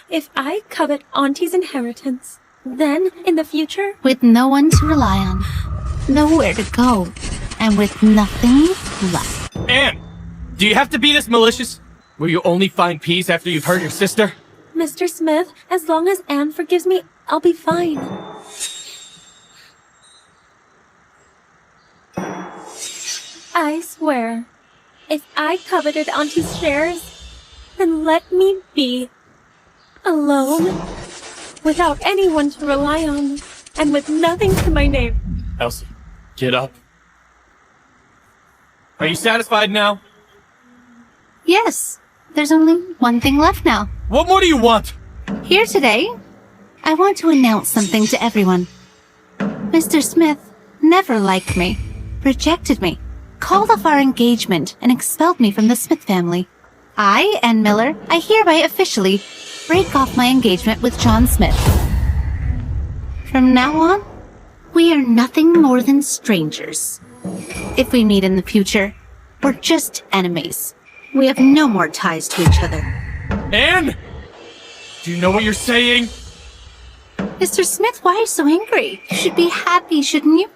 If I covet Auntie's inheritance, then, in the future, With no one to rely on, nowhere to go, and with nothing left. Anne! Do you have to be this malicious? Will you only find peace after you've hurt your sister? Mr. Smith, as long as Anne forgives me, I'll be fine. I swear, if I coveted Auntie's shares, then let me be. Alone, without anyone to rely on, and with nothing to my name. Elsa, get up. Are you satisfied now? Yes, there's only one thing left now. What more do you want? Here today, I want to announce something to everyone. Mr. Smith never liked me, rejected me, called off our engagement, and expelled me from the Smith family. I, Anne Miller, I hereby officially break off my engagement with Shawn Smith. From now on, we are nothing more than strangers. If we meet in the future, we're just enemies. We have no more ties to each other. Anne! Do you know what you're saying? Mr. Smith, why are you so angry? You should be happy, shouldn't you?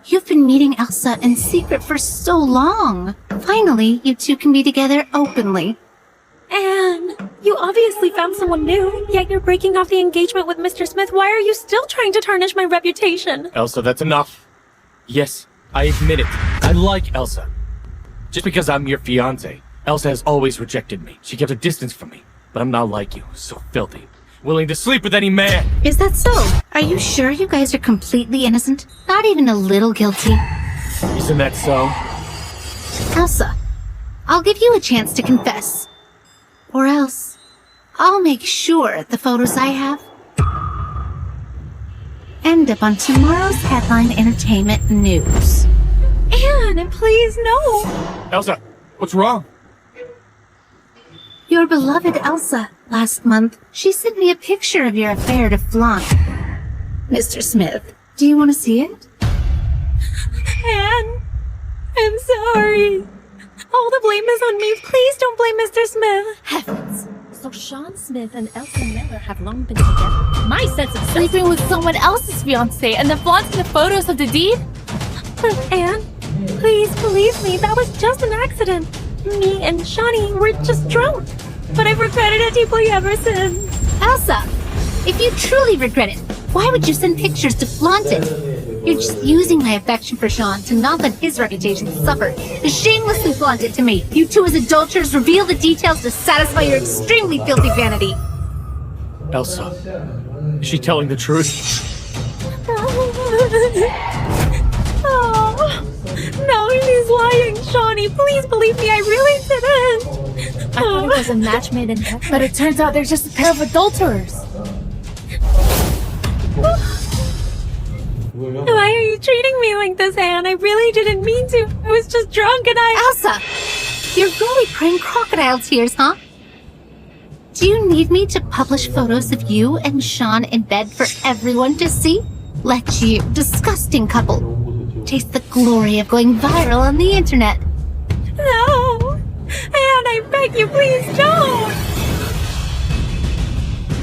You've been meeting Elsa in secret for so long. Finally, you two can be together openly. Anne, you obviously found someone new, yet you're breaking off the engagement with Mr. Smith. Why are you still trying to tarnish my reputation? Elsa, that's enough. Yes, I admit it. I like Elsa. Just because I'm your fiancé, Elsa has always rejected me. She kept a distance from me. But I'm not like you, so filthy. Willing to sleep with any man. Is that so? Are you sure you guys are completely innocent? Not even a little guilty? Isn't that so? Elsa, I'll give you a chance to confess. Or else, I'll make sure the photos I have end up on tomorrow's headline entertainment news. Anne, please, no! Elsa, what's wrong? Your beloved Elsa, last month, she sent me a picture of your affair to flaunt. Mr. Smith, do you want to see it? Anne, I'm sorry. All the blame is on me. Please don't blame Mr. Smith. Heavens! So Shawn Smith and Elsa Miller have long been together. My sense of Sleeping with someone else's fiancé and then flaunting the photos of the deed? But Anne, please believe me, that was just an accident. Me and Shawnee were just drunk. But I've regretted it deeply ever since. Elsa, if you truly regret it, why would you send pictures to flaunt it? You're just using my affection for Shawn to not let his reputation suffer. To shamelessly flaunt it to me. You two as adulterers reveal the details to satisfy your extremely filthy vanity. Elsa, is she telling the truth? Oh, no, he's lying, Shawnee. Please believe me, I really didn't. I thought it was a match made in heaven, but it turns out they're just a pair of adulterers. Why are you treating me like this, Anne? I really didn't mean to. I was just drunk and Elsa, you're really crying crocodile tears, huh? Do you need me to publish photos of you and Shawn in bed for everyone to see? Let you, disgusting couple, taste the glory of going viral on the internet. No! Anne, I beg beg you, please don't!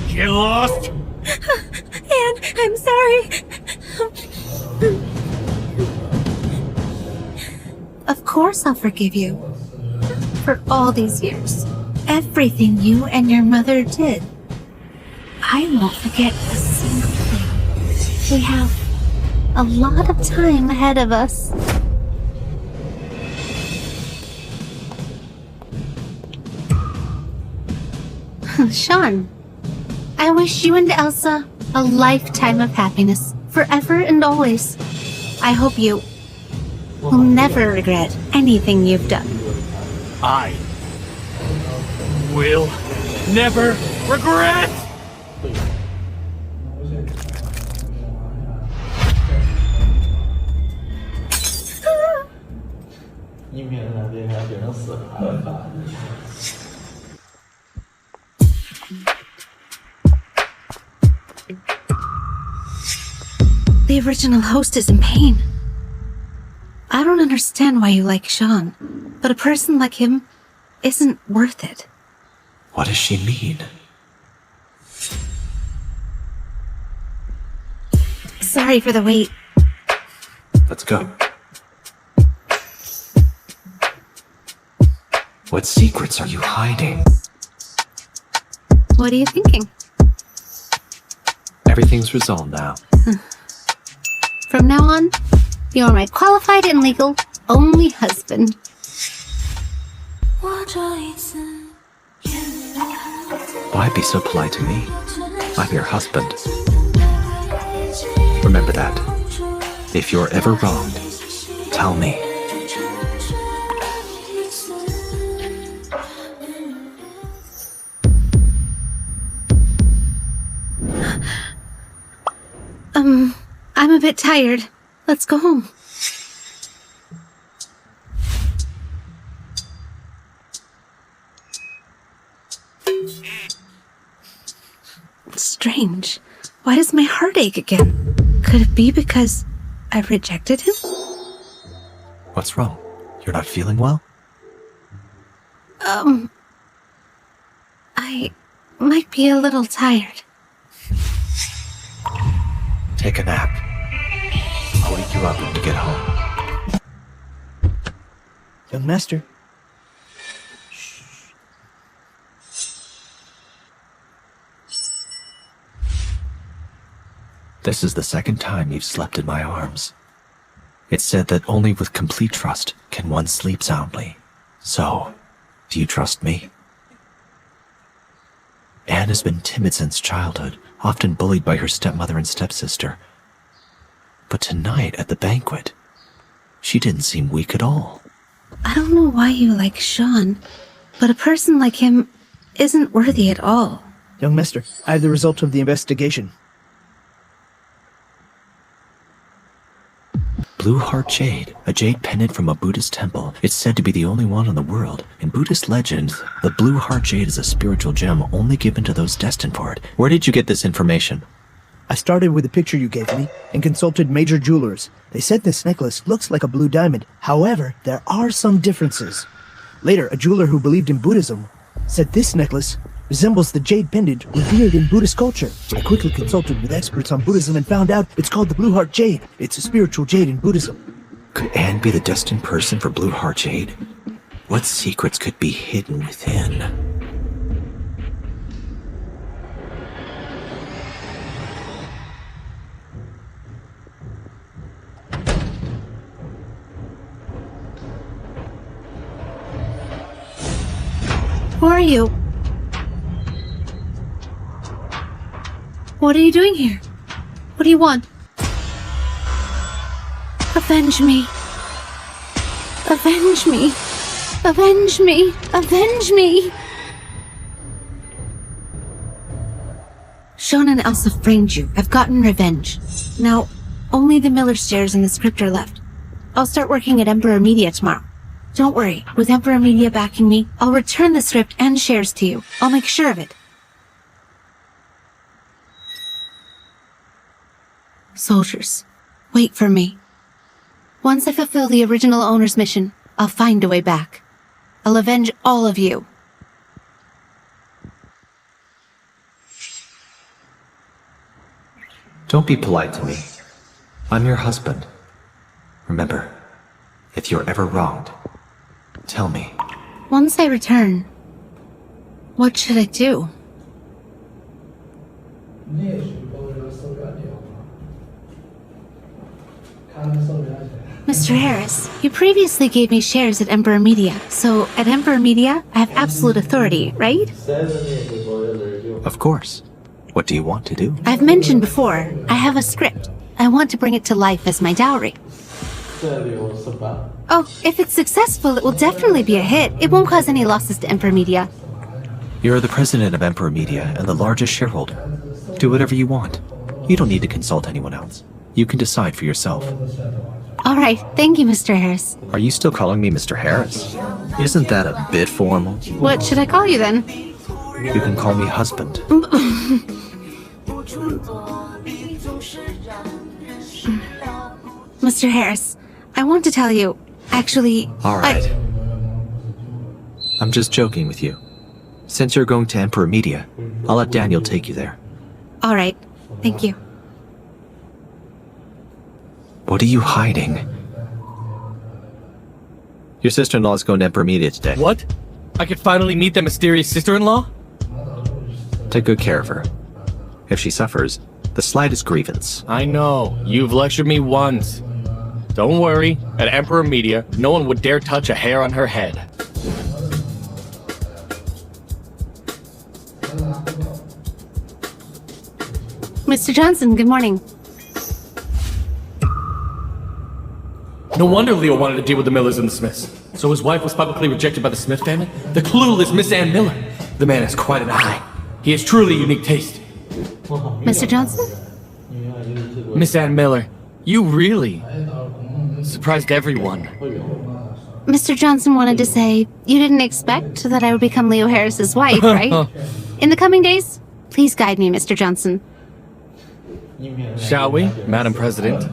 Get lost! Anne, I'm sorry. Of course I'll forgive you. For all these years. Everything you and your mother did. I won't forget a single thing. We have a lot of time ahead of us. Shawn, I wish you and Elsa a lifetime of happiness, forever and always. I hope you will never regret anything you've done. I will never regret! The original host is in pain. I don't understand why you like Shawn, but a person like him isn't worth it. What does she mean? Sorry for the wait. Let's go. What secrets are you hiding? What are you thinking? Everything's resolved now. From now on, you're my qualified and legal only husband. Why be so polite to me? I'm your husband. Remember that. If you're ever wronged, tell me. I'm a bit tired. Let's go home. Strange. Why does my heart ache again? Could it be because I rejected him? What's wrong? You're not feeling well? I might be a little tired. Take a nap. I'll wake you up when we get home. Young master. This is the second time you've slept in my arms. It's said that only with complete trust can one sleep soundly. So, do you trust me? Anne has been timid since childhood, often bullied by her stepmother and stepsister. But tonight at the banquet, she didn't seem weak at all. I don't know why you like Shawn, but a person like him isn't worthy at all. Young master, I have the result of the investigation. Blue Heart Jade, a jade pendant from a Buddhist temple. It's said to be the only one in the world. In Buddhist legends, the Blue Heart Jade is a spiritual gem only given to those destined for it. Where did you get this information? I started with the picture you gave me and consulted major jewelers. They said this necklace looks like a blue diamond. However, there are some differences. Later, a jeweler who believed in Buddhism said this necklace resembles the jade pendant revered in Buddhist culture. I quickly consulted with experts on Buddhism and found out it's called the Blue Heart Jade. It's a spiritual jade in Buddhism. Could Anne be the destined person for Blue Heart Jade? What secrets could be hidden within? Who are you? What are you doing here? What do you want? Avenge me. Avenge me. Avenge me. Avenge me. Shawn and Elsa framed you. I've gotten revenge. Now, only the Miller shares in this crypt are left. I'll start working at Emperor Media tomorrow. Don't worry, with Emperor Media backing me, I'll return the script and shares to you. I'll make sure of it. Soldiers, wait for me. Once I fulfill the original owner's mission, I'll find a way back. I'll avenge all of you. Don't be polite to me. I'm your husband. Remember, if you're ever wronged, tell me. Once I return, what should I do? Mr. Harris, you previously gave me shares at Emperor Media, so at Emperor Media, I have absolute authority, right? Of course. What do you want to do? I've mentioned before, I have a script. I want to bring it to life as my dowry. Oh, if it's successful, it will definitely be a hit. It won't cause any losses to Emperor Media. You're the president of Emperor Media and the largest shareholder. Do whatever you want. You don't need to consult anyone else. You can decide for yourself. All right, thank you, Mr. Harris. Are you still calling me Mr. Harris? Isn't that a bit formal? What should I call you then? You can call me husband. Mr. Harris, I want to tell you, actually... All right. I'm just joking with you. Since you're going to Emperor Media, I'll let Daniel take you there. All right, thank you. What are you hiding? Your sister-in-law's going to Emperor Media today. What? I could finally meet that mysterious sister-in-law? Take good care of her. If she suffers, the slightest grievance. I know. You've lectured me once. Don't worry. At Emperor Media, no one would dare touch a hair on her head. Mr. Johnson, good morning. No wonder Leo wanted to deal with the Millers and the Smiths. So his wife was publicly rejected by the Smith family? The clueless Miss Ann Miller. The man has quite an eye. He has truly unique taste. Mr. Johnson? Miss Ann Miller, you really surprised everyone. Mr. Johnson wanted to say you didn't expect that I would become Leo Harris's wife, right? In the coming days, please guide me, Mr. Johnson. Shall we, Madam President?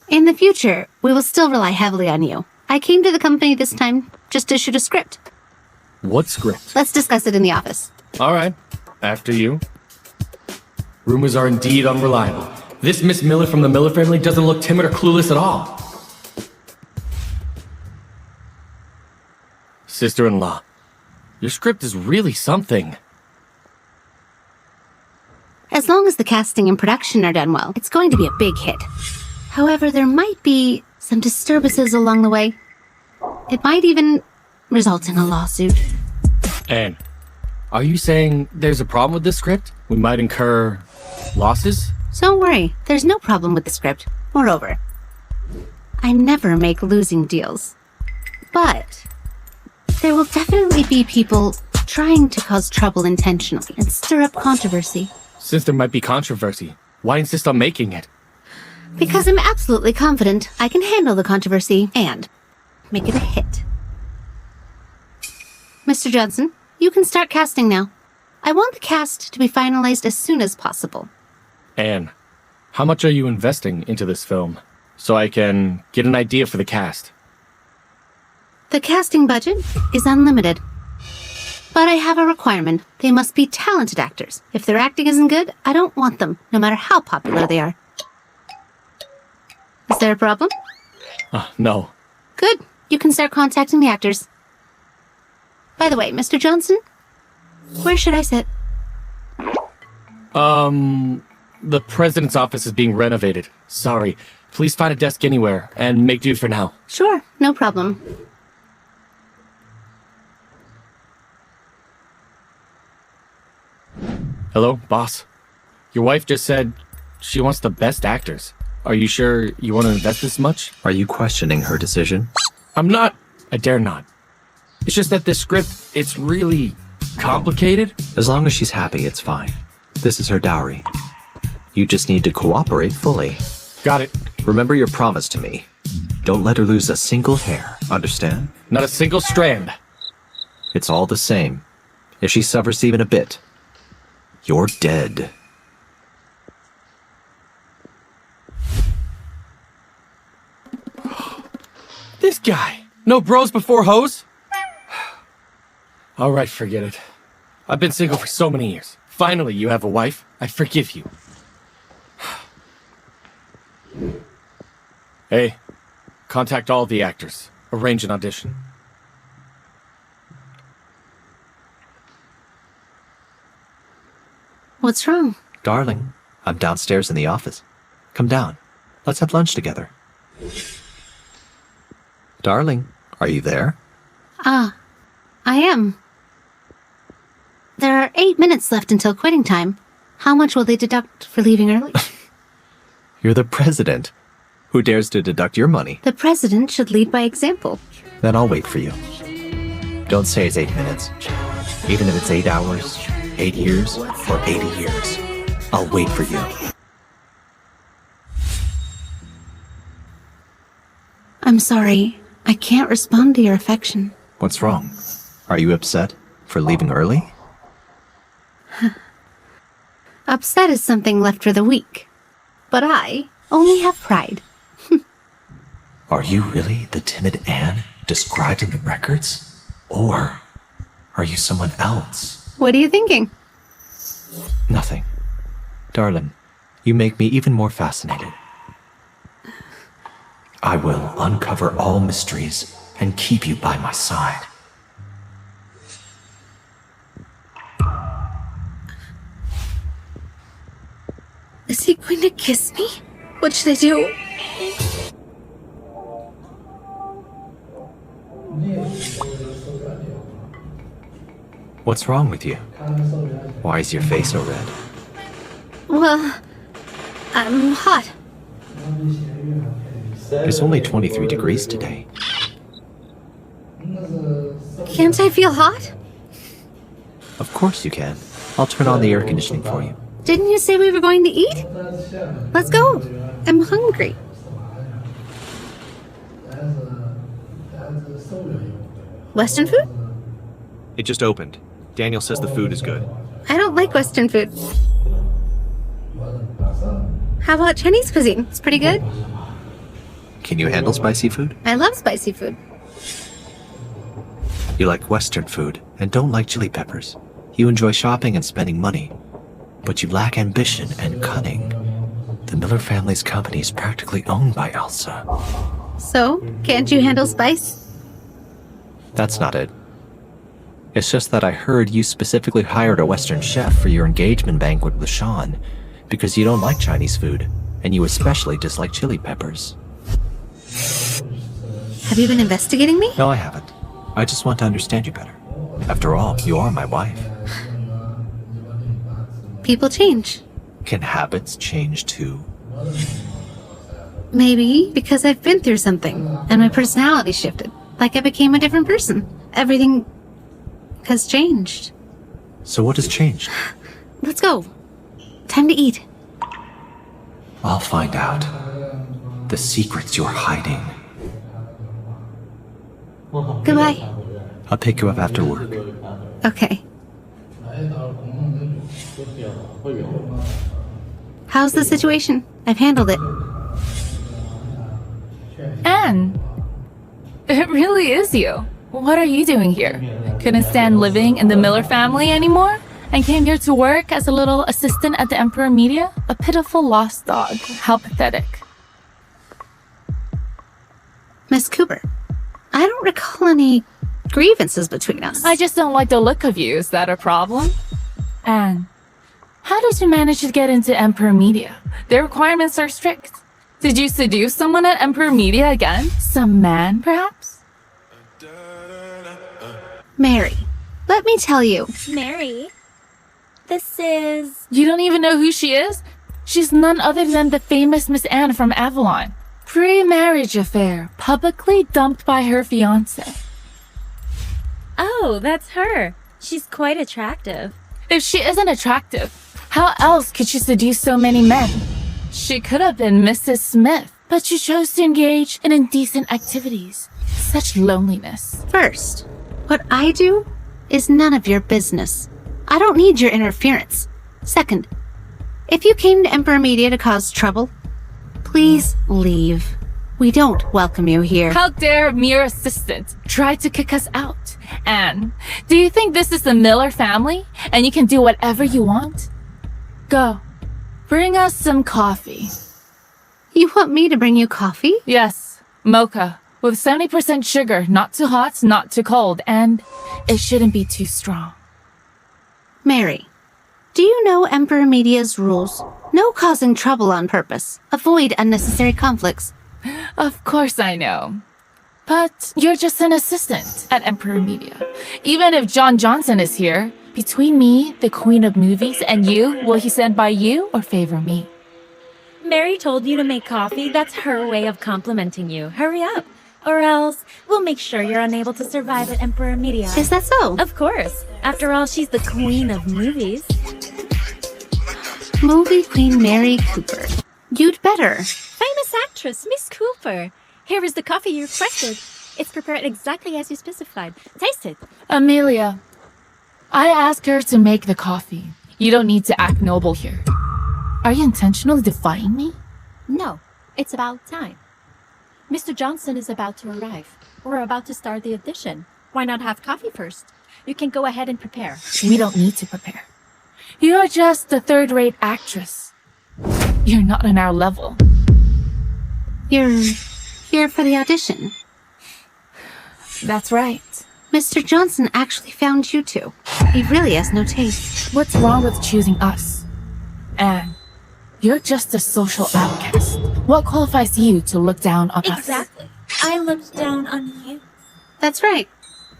In the future, we will still rely heavily on you. I came to the company this time just to shoot a script. What script? Let's discuss it in the office. All right, after you. Rumors are indeed unreliable. This Miss Miller from the Miller family doesn't look timid or clueless at all. Sister-in-law, your script is really something. As long as the casting and production are done well, it's going to be a big hit. However, there might be some disturbances along the way. It might even result in a lawsuit. Anne, are you saying there's a problem with this script? We might incur losses? Don't worry, there's no problem with the script. Moreover, I never make losing deals. But there will definitely be people trying to cause trouble intentionally and stir up controversy. Since there might be controversy, why insist on making it? Because I'm absolutely confident I can handle the controversy and make it a hit. Mr. Johnson, you can start casting now. I want the cast to be finalized as soon as possible. Anne, how much are you investing into this film? So I can get an idea for the cast. The casting budget is unlimited. But I have a requirement. They must be talented actors. If their acting isn't good, I don't want them, no matter how popular they are. Is there a problem? No. Good. You can start contacting the actors. By the way, Mr. Johnson, where should I sit? The president's office is being renovated. Sorry. Please find a desk anywhere and make do for now. Sure, no problem. Hello, boss. Your wife just said she wants the best actors. Are you sure you want to invest this much? Are you questioning her decision? I'm not. I dare not. It's just that this script, it's really complicated. As long as she's happy, it's fine. This is her dowry. You just need to cooperate fully. Got it. Remember your promise to me. Don't let her lose a single hair, understand? Not a single strand. It's all the same. If she suffers even a bit, you're dead. This guy. No bros before hoes? Alright, forget it. I've been single for so many years. Finally, you have a wife. I forgive you. Hey, contact all the actors. Arrange an audition. What's wrong? Darling, I'm downstairs in the office. Come down. Let's have lunch together. Darling, are you there? I am. There are 8 minutes left until quitting time. How much will they deduct for leaving early? You're the president. Who dares to deduct your money? The president should lead by example. Then I'll wait for you. Don't say it's 8 minutes. Even if it's 8 hours, 8 years, or 80 years, I'll wait for you. I'm sorry. I can't respond to your affection. What's wrong? Are you upset for leaving early? Upset is something left for the weak. But I only have pride. Are you really the timid Anne described in the records? Or are you someone else? What are you thinking? Nothing. Darling, you make me even more fascinated. I will uncover all mysteries and keep you by my side. Is he going to kiss me? What should I do? What's wrong with you? Why is your face so red? Well, I'm hot. It's only 23 degrees today. Can't I feel hot? Of course you can. I'll turn on the air conditioning for you. Didn't you say we were going to eat? Let's go. I'm hungry. Western food? It just opened. Daniel says the food is good. I don't like Western food. How about Chinese cuisine? It's pretty good. Can you handle spicy food? I love spicy food. You like Western food and don't like chili peppers. You enjoy shopping and spending money, but you lack ambition and cunning. The Miller family's company is practically owned by Elsa. So, can't you handle spice? That's not it. It's just that I heard you specifically hired a Western chef for your engagement banquet with Shawn because you don't like Chinese food, and you especially dislike chili peppers. Have you been investigating me? No, I haven't. I just want to understand you better. After all, you are my wife. People change. Can habits change too? Maybe because I've been through something and my personality shifted. Like I became a different person. Everything has changed. So what has changed? Let's go. Time to eat. I'll find out. The secrets you're hiding. Goodbye. I'll pick you up after work. Okay. How's the situation? I've handled it. Anne, it really is you. What are you doing here? Couldn't stand living in the Miller family anymore? And came here to work as a little assistant at the Emperor Media? A pitiful lost dog. How pathetic. Miss Cooper, I don't recall any grievances between us. I just don't like the look of you. Is that a problem? Anne, how did you manage to get into Emperor Media? Their requirements are strict. Did you seduce someone at Emperor Media again? Some man, perhaps? Mary, let me tell you. Mary, this is... You don't even know who she is? She's none other than the famous Miss Anne from Avalon. Pre-marriage affair, publicly dumped by her fiancé. Oh, that's her. She's quite attractive. If she isn't attractive, how else could she seduce so many men? She could have been Mrs. Smith, but she chose to engage in indecent activities. Such loneliness. First, what I do is none of your business. I don't need your interference. Second, if you came to Emperor Media to cause trouble, please leave. We don't welcome you here. How dare a mere assistant try to kick us out? Anne, do you think this is the Miller family and you can do whatever you want? Go. Bring us some coffee. You want me to bring you coffee? Yes, mocha, with 70% sugar, not too hot, not too cold, and it shouldn't be too strong. Mary, do you know Emperor Media's rules? No causing trouble on purpose. Avoid unnecessary conflicts. Of course I know. But you're just an assistant at Emperor Media. Even if John Johnson is here, between me, the queen of movies, and you, will he stand by you or favor me? Mary told you to make coffee. That's her way of complimenting you. Hurry up. Or else, we'll make sure you're unable to survive at Emperor Media. Is that so? Of course. After all, she's the queen of movies. Movie Queen Mary Cooper. You'd better. Famous actress, Miss Cooper. Here is the coffee you requested. It's prepared exactly as you specified. Taste it. Amelia, I asked her to make the coffee. You don't need to act noble here. Are you intentionally defying me? No, it's about time. Mr. Johnson is about to arrive. We're about to start the audition. Why not have coffee first? You can go ahead and prepare. We don't need to prepare. You're just a third-rate actress. You're not on our level. You're here for the audition. That's right. Mr. Johnson actually found you two. He really has no taste. What's wrong with choosing us? Anne, you're just a social outcast. What qualifies you to look down on us? Exactly. I looked down on you. That's right.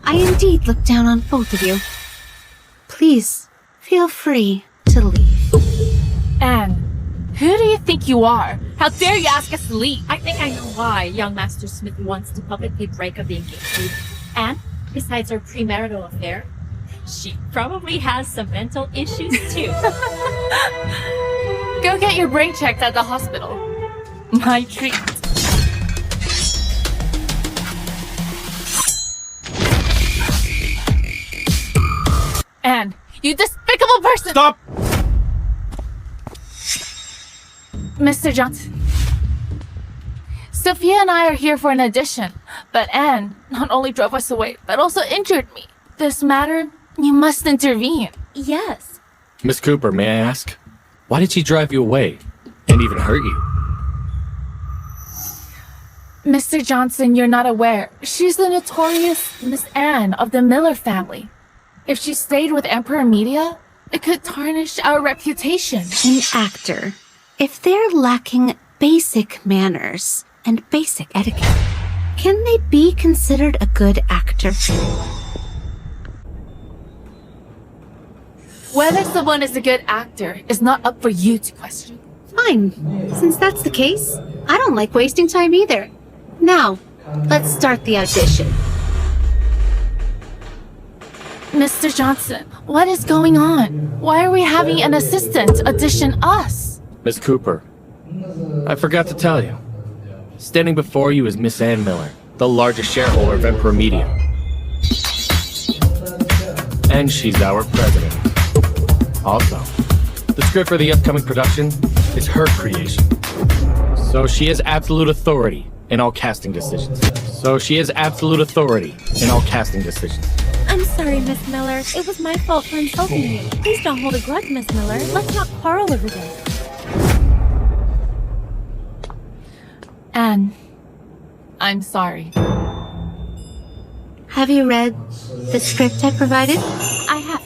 I indeed look down on both of you. Please, feel free to leave. Anne, who do you think you are? How dare you ask us to leave? I think I know why young Master Smith wants to publicly break up the engagement. And, besides her premarital affair, she probably has some mental issues too. Go get your brain checked at the hospital. My treat. Anne, you despicable person! Stop! Mr. Johnson. Sophia and I are here for an audition, but Anne not only drove us away, but also injured me. This matter, you must intervene. Yes. Miss Cooper, may I ask? Why did she drive you away and even hurt you? Mr. Johnson, you're not aware. She's the notorious Miss Anne of the Miller family. If she stayed with Emperor Media, it could tarnish our reputation. An actor, if they're lacking basic manners and basic etiquette, can they be considered a good actor? Whether someone is a good actor is not up for you to question. Fine. Since that's the case, I don't like wasting time either. Now, let's start the audition. Mr. Johnson, what is going on? Why are we having an assistant audition us? Miss Cooper, I forgot to tell you. Standing before you is Miss Ann Miller, the largest shareholder of Emperor Media. And she's our president. Also, the script for the upcoming production is her creation. So she has absolute authority in all casting decisions. I'm sorry, Miss Miller. It was my fault for insulting you. Please don't hold a grudge, Miss Miller. Let's not quarrel over this. Anne, I'm sorry. Have you read the script I provided? I have.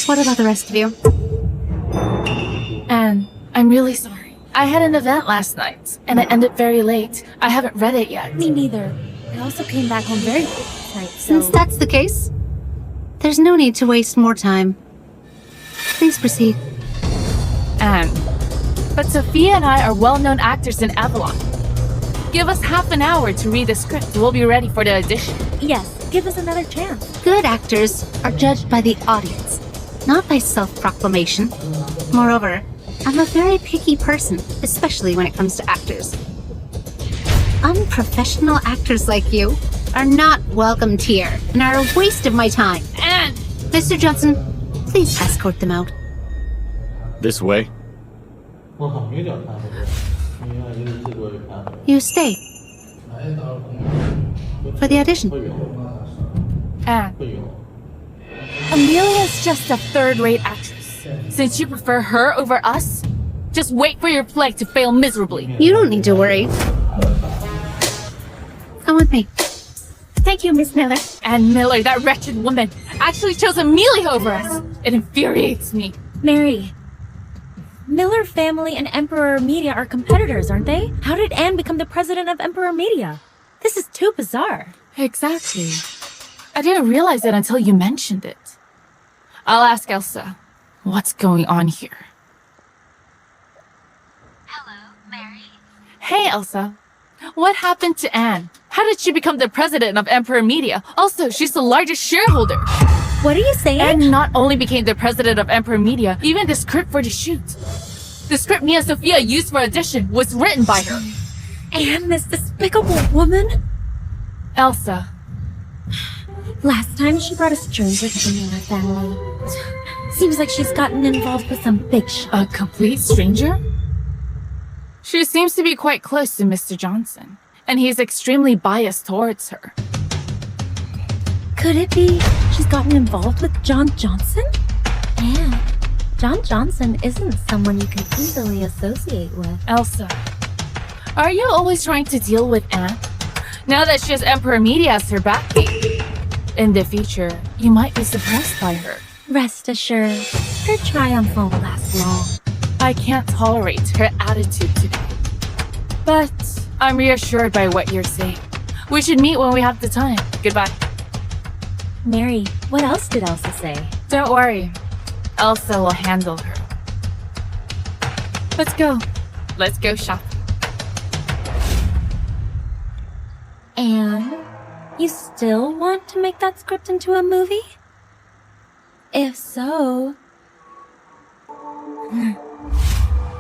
What about the rest of you? Anne, I'm really sorry. I had an event last night, and it ended very late. I haven't read it yet. Me neither. I also came back home very late last night, so... Since that's the case, there's no need to waste more time. Please proceed. Anne, but Sophia and I are well-known actors in Avalon. Give us half an hour to read the script. We'll be ready for the audition. Yes, give us another chance. Good actors are judged by the audience, not by self-proclamation. Moreover, I'm a very picky person, especially when it comes to actors. Unprofessional actors like you are not welcomed here and are a waste of my time. Anne! Mr. Johnson, please escort them out. This way? You stay. For the audition. Anne, Amelia's just a third-rate actress. Since you prefer her over us, Just wait for your plague to fail miserably. You don't need to worry. Come with me. Thank you, Miss Miller. And Miller, that wretched woman, actually chose Amelia over us. It infuriates me. Mary, Miller family and Emperor Media are competitors, aren't they? How did Anne become the president of Emperor Media? This is too bizarre. Exactly. I didn't realize it until you mentioned it. I'll ask Elsa. What's going on here? Hello, Mary. Hey, Elsa. What happened to Anne? How did she become the president of Emperor Media? Also, she's the largest shareholder. What are you saying? Anne not only became the president of Emperor Media, even the script for the shoot. The script Mia Sophia used for audition was written by her. Anne, this despicable woman? Elsa. Last time she brought a stranger to the Miller family. Seems like she's gotten involved with some big shot. A complete stranger? She seems to be quite close to Mr. Johnson, and he's extremely biased towards her. Could it be she's gotten involved with John Johnson? And John Johnson isn't someone you can easily associate with. Elsa, are you always trying to deal with Anne? Now that she has Emperor Media as her backing. In the future, you might be surprised by her. Rest assured, her triumph won't last long. I can't tolerate her attitude today. But I'm reassured by what you're saying. We should meet when we have the time. Goodbye. Mary, what else did Elsa say? Don't worry. Elsa will handle her. Let's go. Let's go shopping. Anne, you still want to make that script into a movie? If so,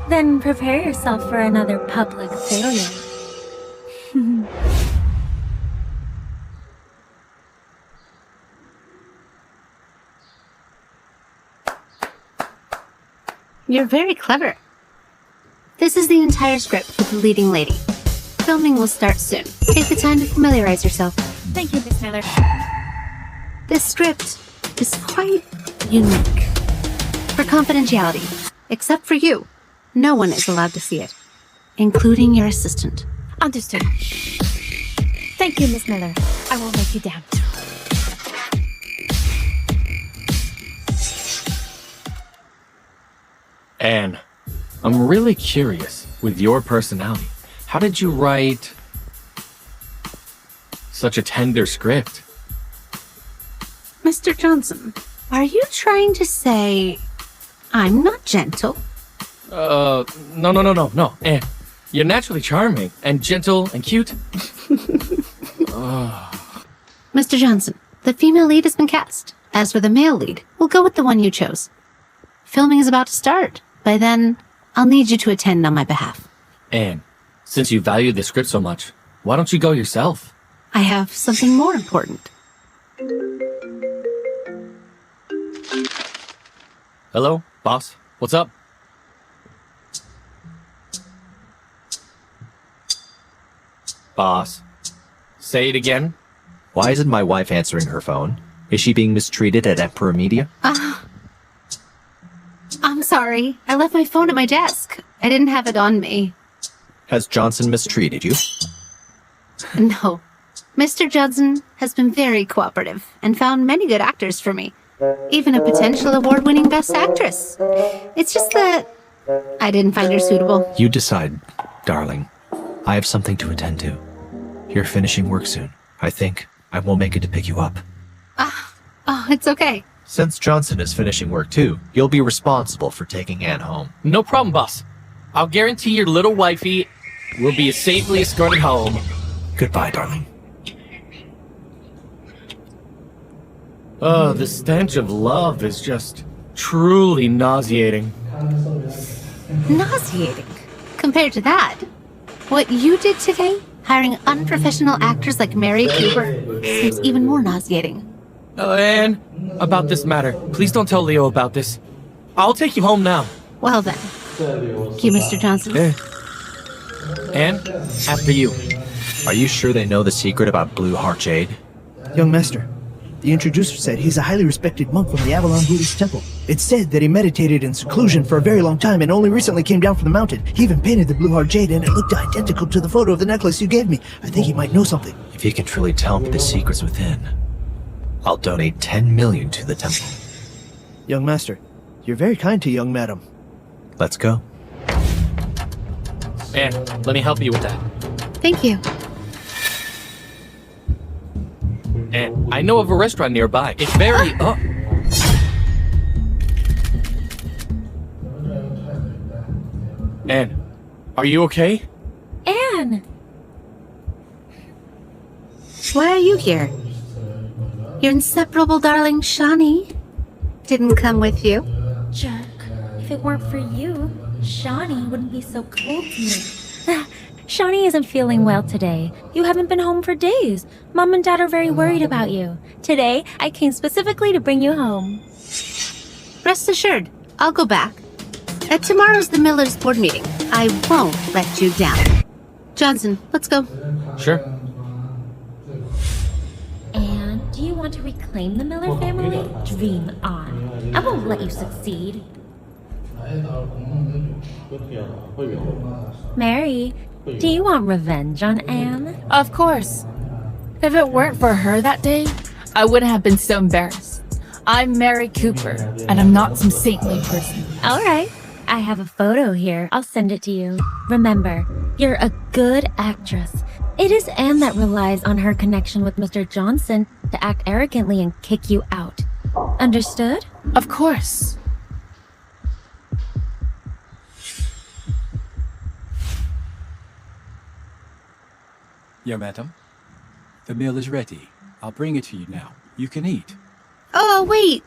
then prepare yourself for another public failure. You're very clever. This is the entire script for the leading lady. Filming will start soon. Take the time to familiarize yourself. Thank you, Miss Miller. This script is quite unique. For confidentiality, except for you, no one is allowed to see it, including your assistant. Understood. Thank you, Miss Miller. I will write you down. Anne, I'm really curious with your personality. How did you write such a tender script? Mr. Johnson, are you trying to say I'm not gentle? No. Anne, you're naturally charming and gentle and cute. Mr. Johnson, the female lead has been cast. As for the male lead, we'll go with the one you chose. Filming is about to start. By then, I'll need you to attend on my behalf. Anne, since you value the script so much, why don't you go yourself? I have something more important. Hello, boss? What's up? Boss, say it again. Why isn't my wife answering her phone? Is she being mistreated at Emperor Media? I'm sorry. I left my phone at my desk. I didn't have it on me. Has Johnson mistreated you? No. Mr. Judson has been very cooperative and found many good actors for me. Even a potential award-winning Best Actress. It's just that I didn't find her suitable. You decide, darling. I have something to attend to. You're finishing work soon. I think I will make it to pick you up. Oh, it's okay. Since Johnson is finishing work too, you'll be responsible for taking Anne home. No problem, boss. I'll guarantee your little wifey will be safely escorted home. Goodbye, darling. Oh, the stench of love is just truly nauseating. Nauseating. Compared to that, what you did today, hiring unprofessional actors like Mary Cooper, seems even more nauseating. Anne, about this matter, please don't tell Leo about this. I'll take you home now. Well then. Thank you, Mr. Johnson. Anne, after you. Are you sure they know the secret about Blue Heart Jade? Young master, the introducer said he's a highly respected monk from the Avalon Buddhist temple. It's said that he meditated in seclusion for a very long time and only recently came down from the mountain. He even painted the blue heart jade and it looked identical to the photo of the necklace you gave me. I think he might know something. If he can truly tell me the secrets within, I'll donate 10 million to the temple. Young master, you're very kind to young madam. Let's go. Man, let me help you with that. Thank you. And I know of a restaurant nearby. It's very... Oh. Anne, are you okay? Anne! Why are you here? Your inseparable darling Shawnee didn't come with you. Jerk. If it weren't for you, Shawnee wouldn't be so cold to me. Shawnee isn't feeling well today. You haven't been home for days. Mom and Dad are very worried about you. Today, I came specifically to bring you home. Rest assured, I'll go back. Tomorrow's the Miller's board meeting. I won't let you down. Johnson, let's go. Sure. And do you want to reclaim the Miller family? Dream on. I won't let you succeed. Mary, do you want revenge on Anne? Of course. If it weren't for her that day, I wouldn't have been so embarrassed. I'm Mary Cooper, and I'm not some saintly person. All right. I have a photo here. I'll send it to you. Remember, you're a good actress. It is Anne that relies on her connection with Mr. Johnson to act arrogantly and kick you out. Understood? Of course. Yeah, madam. The meal is ready. I'll bring it to you now. You can eat. Oh, wait.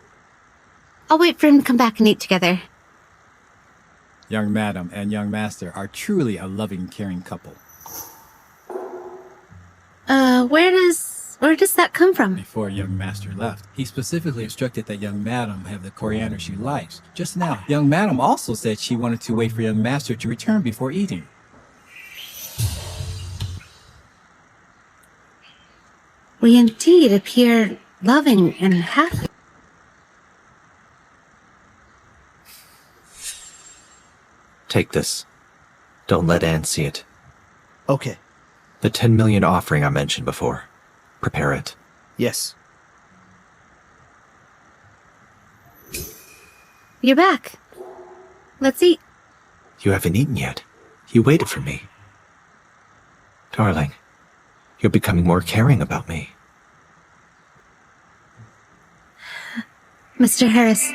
I'll wait for him to come back and eat together. Young madam and young master are truly a loving, caring couple. Where does that come from? Before young master left, he specifically instructed that young madam have the coriander she likes. Just now, young madam also said she wanted to wait for young master to return before eating. We indeed appear loving and happy. Take this. Don't let Anne see it. Okay. The 10 million offering I mentioned before. Prepare it. Yes. You're back. Let's eat. You haven't eaten yet. You waited for me. Darling, you're becoming more caring about me. Mr. Harris,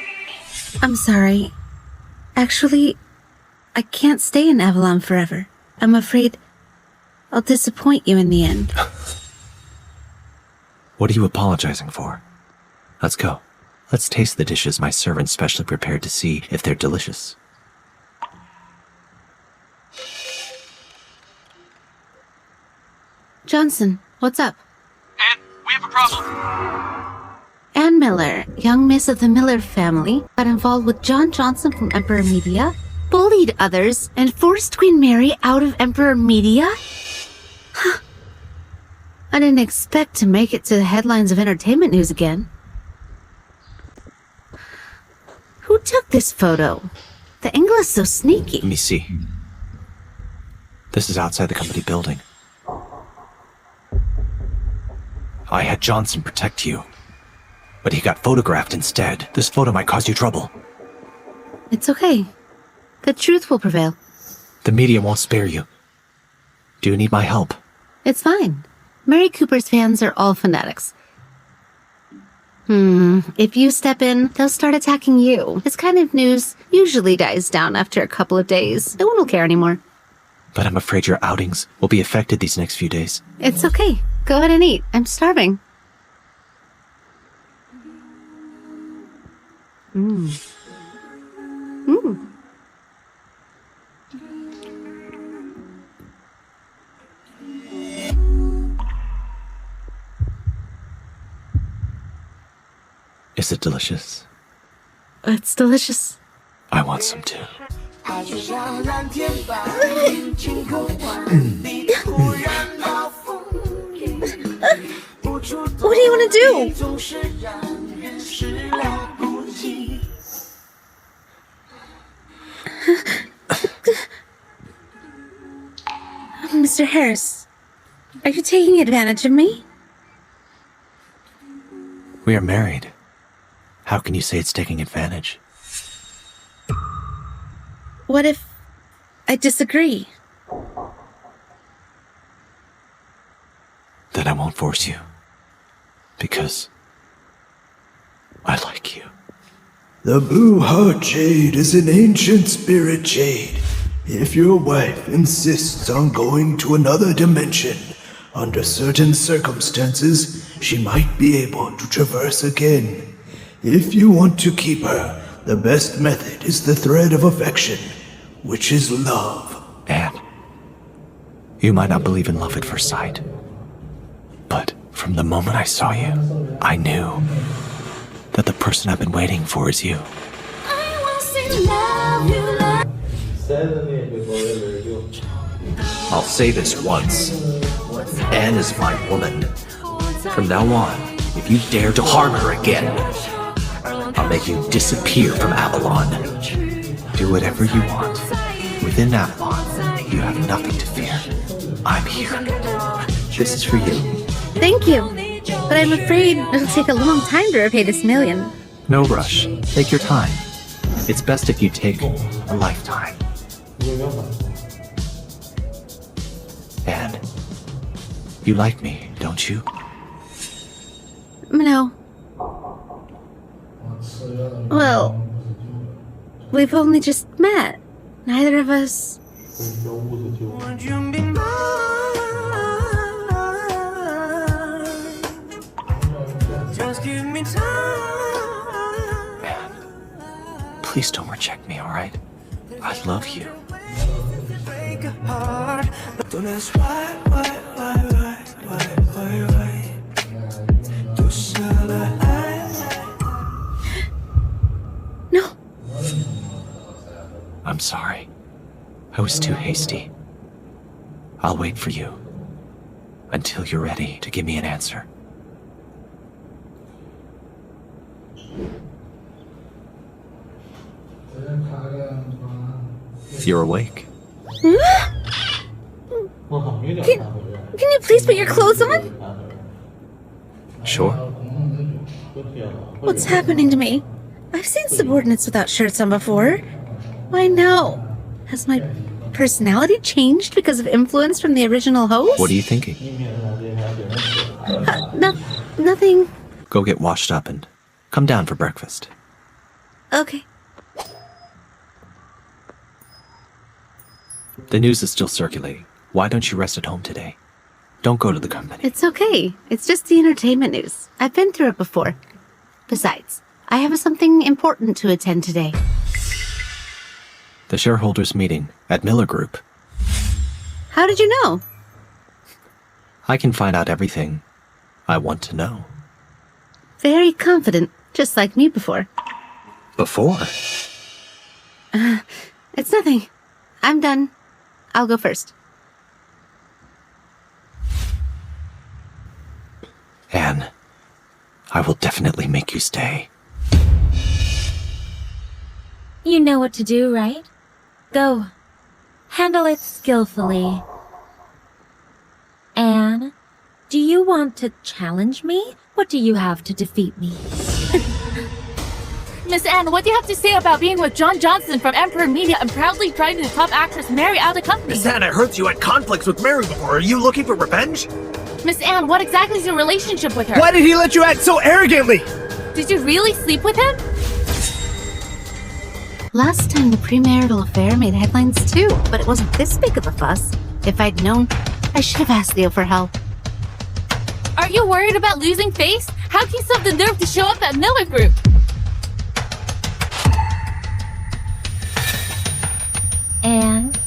I'm sorry. Actually, I can't stay in Avalon forever. I'm afraid I'll disappoint you in the end. What are you apologizing for? Let's go. Let's taste the dishes my servants specially prepared to see if they're delicious. Johnson, what's up? Anne, we have a problem. Anne Miller, young miss of the Miller family, got involved with John Johnson from Emperor Media, bullied others, and forced Queen Mary out of Emperor Media? I didn't expect to make it to the headlines of entertainment news again. Who took this photo? The angle is so sneaky. Let me see. This is outside the company building. I had Johnson protect you, but he got photographed instead. This photo might cause you trouble. It's okay. The truth will prevail. The media won't spare you. Do you need my help? It's fine. Mary Cooper's fans are all fanatics. If you step in, they'll start attacking you. This kind of news usually dies down after a couple of days. No one will care anymore. But I'm afraid your outings will be affected these next few days. It's okay. Go ahead and eat. I'm starving. Is it delicious? It's delicious. I want some too. What do you want to do? Mr. Harris, are you taking advantage of me? We are married. How can you say it's taking advantage? What if I disagree? Then I won't force you. Because I like you. The Blue Heart Jade is an ancient spirit jade. If your wife insists on going to another dimension, under certain circumstances, she might be able to traverse again. If you want to keep her, the best method is the thread of affection, which is love. Anne, you might not believe in love at first sight, but from the moment I saw you, I knew that the person I've been waiting for is you. I'll say this once. Anne is my woman. From now on, if you dare to harm her again, I'll make you disappear from Avalon. Do whatever you want. Within Avalon, you have nothing to fear. I'm here. This is for you. Thank you. But I'm afraid it'll take a long time to repay this million. No rush. Take your time. It's best if you take a lifetime. Anne, you like me, don't you? No. Well, we've only just met. Neither of us... Anne, please don't reject me, alright? I love you. No. I'm sorry. I was too hasty. I'll wait for you until you're ready to give me an answer. You're awake. Can you please put your clothes on? Sure. What's happening to me? I've seen subordinates without shirts on before. Why now? Has my personality changed because of influence from the original host? What are you thinking? Nothing. Go get washed up and come down for breakfast. Okay. The news is still circulating. Why don't you rest at home today? Don't go to the company. It's okay. It's just the entertainment news. I've been through it before. Besides, I have something important to attend today. The shareholders' meeting at Miller Group. How did you know? I can find out everything I want to know. Very confident, just like me before. Before? It's nothing. I'm done. I'll go first. Anne, I will definitely make you stay. You know what to do, right? Go. Handle it skillfully. Anne, do you want to challenge me? What do you have to defeat me? Miss Anne, what do you have to say about being with John Johnson from Emperor Media and proudly driving the top actress Mary out of the company? Miss Anne, I heard you had conflicts with Mary before. Are you looking for revenge? Miss Anne, what exactly is your relationship with her? Why did he let you act so arrogantly? Did you really sleep with him? Last time the premarital affair made headlines too, but it wasn't this big of a fuss. If I'd known, I should have asked Leo for help. Are you worried about losing face? How can you still have the nerve to show up at Miller Group? And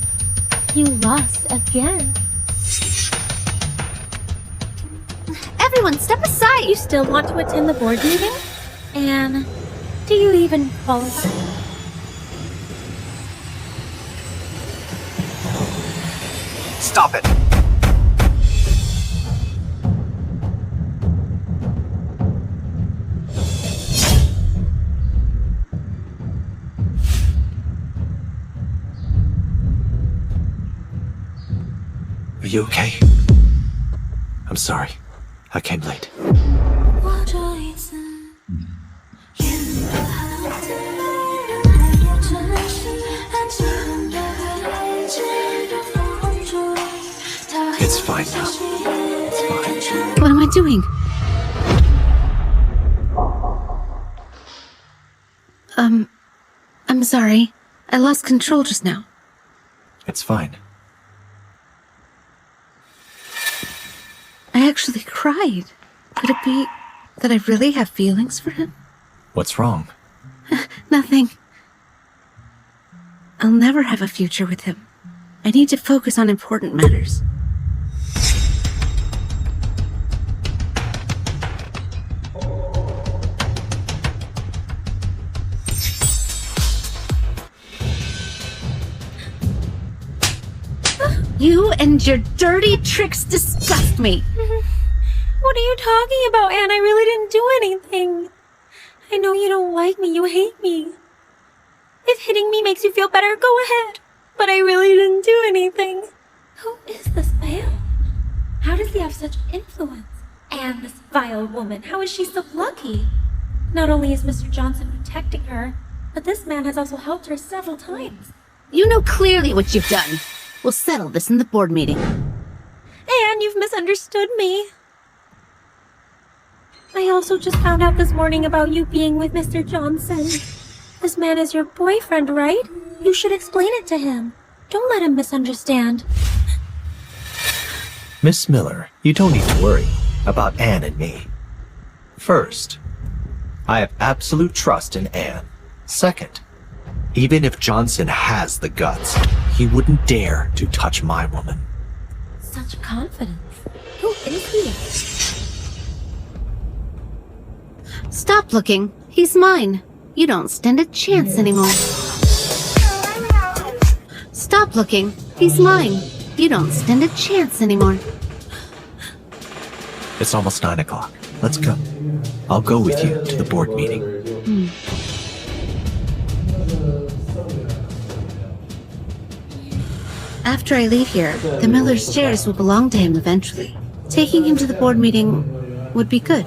you lost again. Everyone, step aside! You still want to attend the board meeting? Anne, do you even qualify? Stop it! Are you okay? I'm sorry. I came late. It's fine now. It's fine. What am I doing? I'm sorry. I lost control just now. It's fine. I actually cried. Could it be that I really have feelings for him? What's wrong? Nothing. I'll never have a future with him. I need to focus on important matters. You and your dirty tricks disgust me. What are you talking about, Anne? I really didn't do anything. I know you don't like me, you hate me. If hitting me makes you feel better, go ahead. But I really didn't do anything. Who is this man? How does he have such influence? And this vile woman, how is she so lucky? Not only is Mr. Johnson protecting her, but this man has also helped her several times. You know clearly what you've done. We'll settle this in the board meeting. Anne, you've misunderstood me. I also just found out this morning about you being with Mr. Johnson. This man is your boyfriend, right? You should explain it to him. Don't let him misunderstand. Miss Miller, you don't need to worry about Anne and me. First, I have absolute trust in Anne. Second, even if Johnson has the guts, he wouldn't dare to touch my woman. Such confidence. Who is he? Stop looking. He's mine. You don't stand a chance anymore. Stop looking. He's mine. You don't stand a chance anymore. It's almost 9 o'clock. Let's go. I'll go with you to the board meeting. After I leave here, the Miller's shares will belong to him eventually. Taking him to the board meeting would be good.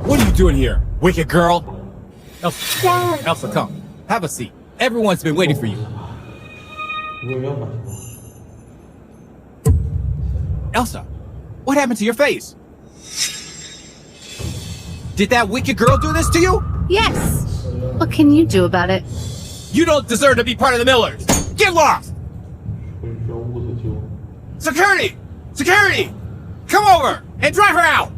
What are you doing here, wicked girl? Elsa, Elsa, come. Have a seat. Everyone's been waiting for you. Elsa, what happened to your face? Did that wicked girl do this to you? Yes! What can you do about it? You don't deserve to be part of the Millers! Get lost! Security! Security! Come over and drive her out!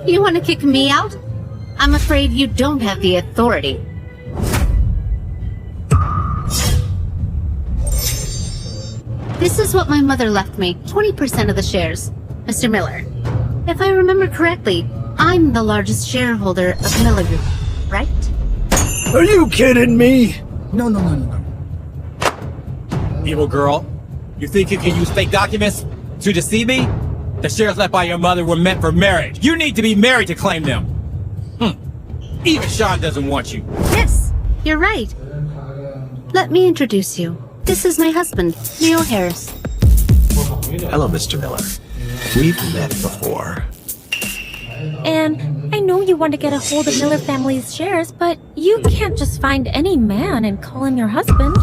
You want to kick me out? I'm afraid you don't have the authority. This is what my mother left me, 20% of the shares. Mr. Miller, if I remember correctly, I'm the largest shareholder of Miller Group, right? Are you kidding me? No. Evil girl, you think you can use fake documents to deceive me? The shares left by your mother were meant for marriage. You need to be married to claim them. Even Shawn doesn't want you. Yes, you're right. Let me introduce you. This is my husband, Neil Harris. Hello, Mr. Miller. We've met before. And I know you want to get a hold of Miller family's shares, but you can't just find any man and call him your husband.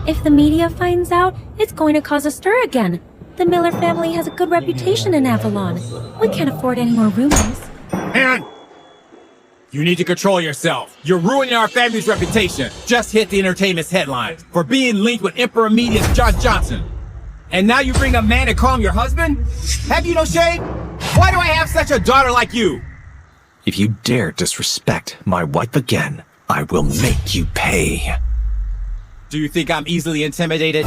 If the media finds out, it's going to cause a stir again. The Miller family has a good reputation in Avalon. We can't afford any more rumors. And you need to control yourself. You're ruining our family's reputation. Just hit the entertainment's headlines for being linked with Emperor Media's John Johnson. And now you bring a man to call him your husband? Have you no shame? Why do I have such a daughter like you? If you dare disrespect my wife again, I will make you pay. Do you think I'm easily intimidated?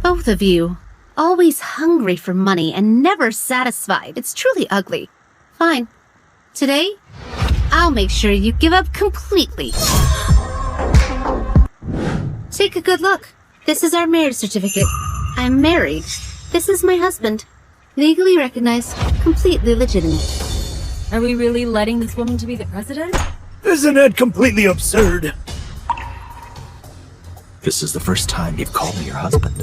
Both of you, always hungry for money and never satisfied. It's truly ugly. Fine. Today, I'll make sure you give up completely. Take a good look. This is our marriage certificate. I'm married. This is my husband. Legally recognized, completely legitimate. Are we really letting this woman to be the president? Isn't that completely absurd? This is the first time you've called me your husband.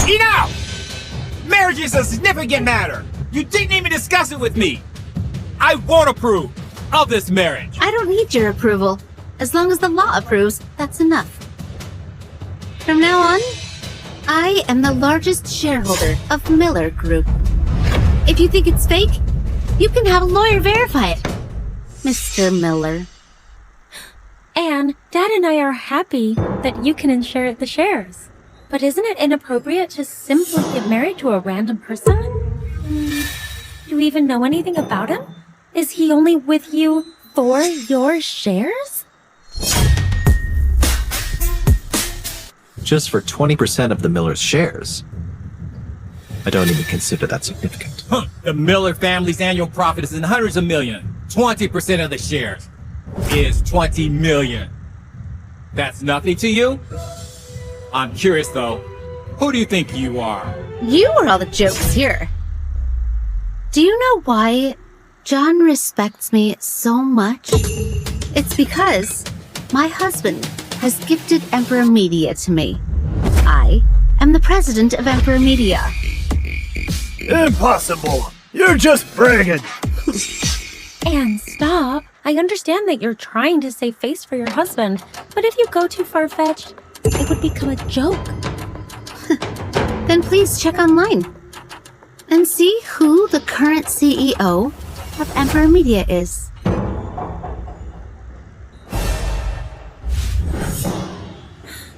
Enough! Marriage is a significant matter. You didn't even discuss it with me. I won't approve of this marriage. I don't need your approval. As long as the law approves, that's enough. From now on, I am the largest shareholder of Miller Group. If you think it's fake, you can have a lawyer verify it, Mr. Miller. And Dad and I are happy that you can inherit the shares. But isn't it inappropriate to simply get married to a random person? Do we even know anything about him? Is he only with you for your shares? Just for 20% of the Miller's shares. I don't even consider that significant. The Miller family's annual profit is in hundreds of millions. 20% of the shares is 20 million. That's nothing to you? I'm curious though, who do you think you are? You are all the jokes here. Do you know why John respects me so much? It's because my husband has gifted Emperor Media to me. I am the president of Emperor Media. Impossible! You're just bragging! And stop. I understand that you're trying to save face for your husband, but if you go too far-fetched, it would become a joke. Then please check online and see who the current CEO of Emperor Media is.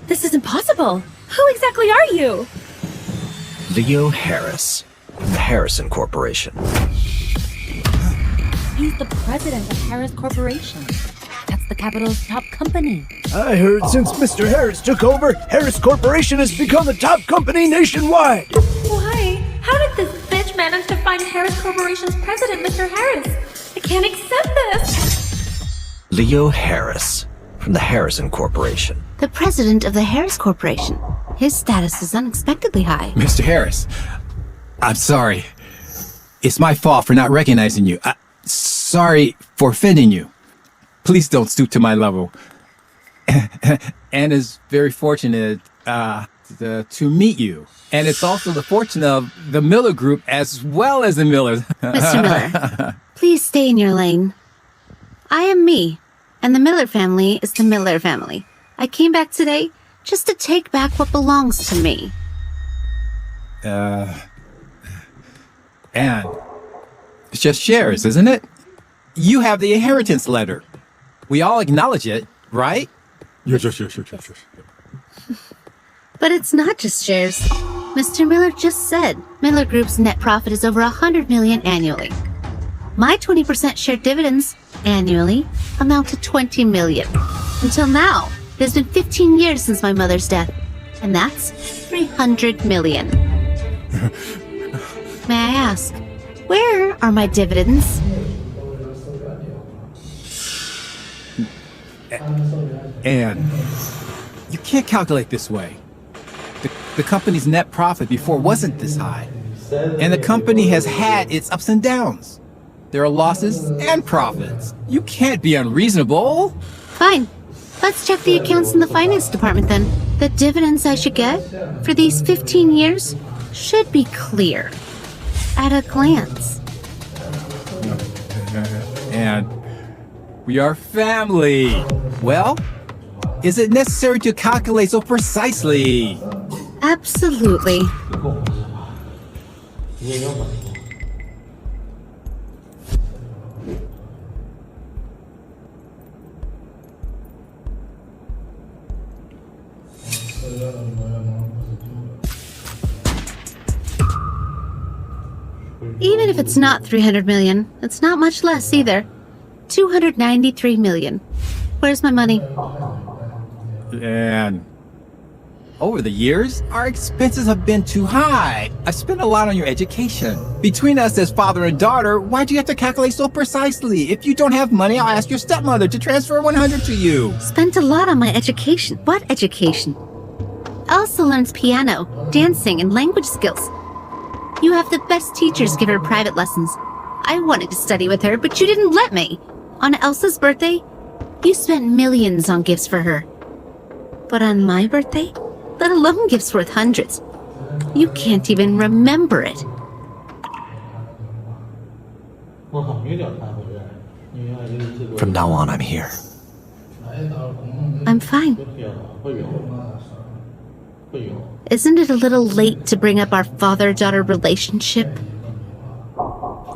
This is impossible. Who exactly are you? Leo Harris, from the Harrison Corporation. He's the president of Harris Corporation. That's the capital's top company. I heard since Mr. Harris took over, Harris Corporation has become the top company nationwide. Why? How did this bitch manage to find Harris Corporation's president, Mr. Harris? I can't accept this. Leo Harris, from the Harrison Corporation. The president of the Harris Corporation. His status is unexpectedly high. Mr. Harris, I'm sorry. It's my fault for not recognizing you. Sorry for offending you. Please don't stoop to my level. And is very fortunate to meet you. And it's also the fortune of the Miller Group as well as the Millers. Mr. Miller, please stay in your lane. I am me, and the Miller family is the Miller family. I came back today just to take back what belongs to me. And it's just shares, isn't it? You have the inheritance letter. We all acknowledge it, right? Yes. But it's not just shares. Mr. Miller just said Miller Group's net profit is over 100 million annually. My 20% share dividends annually amount to 20 million. Until now, there's been 15 years since my mother's death, and that's 300 million. May I ask, where are my dividends? And you can't calculate this way. The company's net profit before wasn't this high. And the company has had its ups and downs. There are losses and profits. You can't be unreasonable. Fine. Let's check the accounts in the finance department then. The dividends I should get for these 15 years should be clear at a glance. And we are family. Well, is it necessary to calculate so precisely? Absolutely. Even if it's not 300 million, it's not much less either. 293 million. Where's my money? And over the years, our expenses have been too high. I spent a lot on your education. Between us as father and daughter, why do you have to calculate so precisely? If you don't have money, I'll ask your stepmother to transfer 100 to you. Spent a lot on my education. What education? Elsa learns piano, dancing, and language skills. You have the best teachers give her private lessons. I wanted to study with her, but you didn't let me. On Elsa's birthday, you spent millions on gifts for her. But on my birthday, let alone gifts worth hundreds, you can't even remember it. From now on, I'm here. I'm fine. Isn't it a little late to bring up our father-daughter relationship?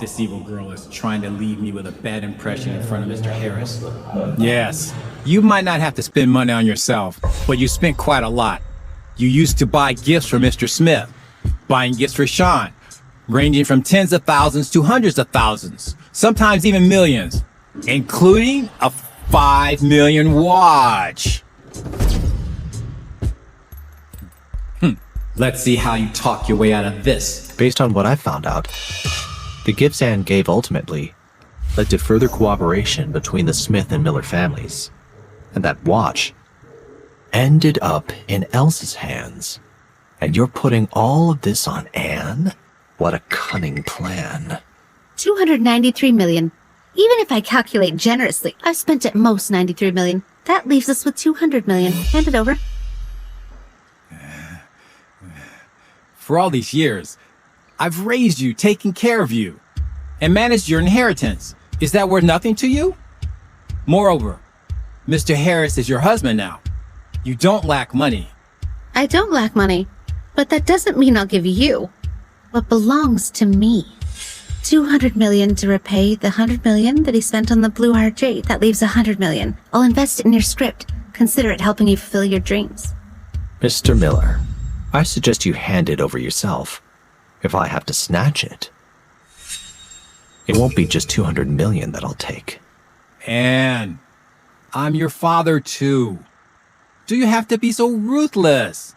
This evil girl is trying to leave me with a bad impression in front of Mr. Harris. Yes, you might not have to spend money on yourself, but you spent quite a lot. You used to buy gifts for Mr. Smith, buying gifts for Shawn, ranging from tens of thousands to hundreds of thousands, sometimes even millions, including a 5 million watch. Let's see how you talk your way out of this. Based on what I found out, the gifts Anne gave ultimately led to further cooperation between the Smith and Miller families. And that watch ended up in Elsa's hands. And you're putting all of this on Anne? What a cunning plan. 293 million. Even if I calculate generously, I've spent at most 93 million. That leaves us with 200 million. Hand it over. For all these years, I've raised you, taken care of you, and managed your inheritance. Is that worth nothing to you? Moreover, Mr. Harris is your husband now. You don't lack money. I don't lack money, but that doesn't mean I'll give you what belongs to me. 200 million to repay the 100 million that he spent on the Blue Heart Jade. That leaves 100 million. I'll invest it in your script. Consider it helping you fulfill your dreams. Mr. Miller, I suggest you hand it over yourself. If I have to snatch it, it won't be just 200 million that I'll take. Anne, I'm your father too. Do you have to be so ruthless?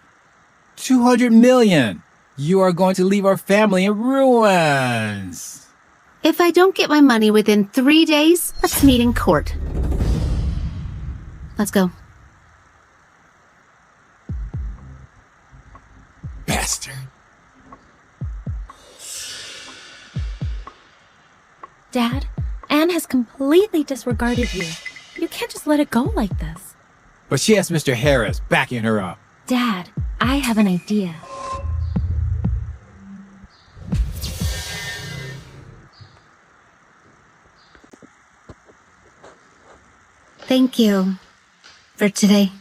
200 million. You are going to leave our family in ruins. If I don't get my money within 3 days, let's meet in court. Let's go. Bastard. Dad, Anne has completely disregarded you. You can't just let it go like this. But she has Mr. Harris backing her up. Dad, I have an idea. Thank you for today.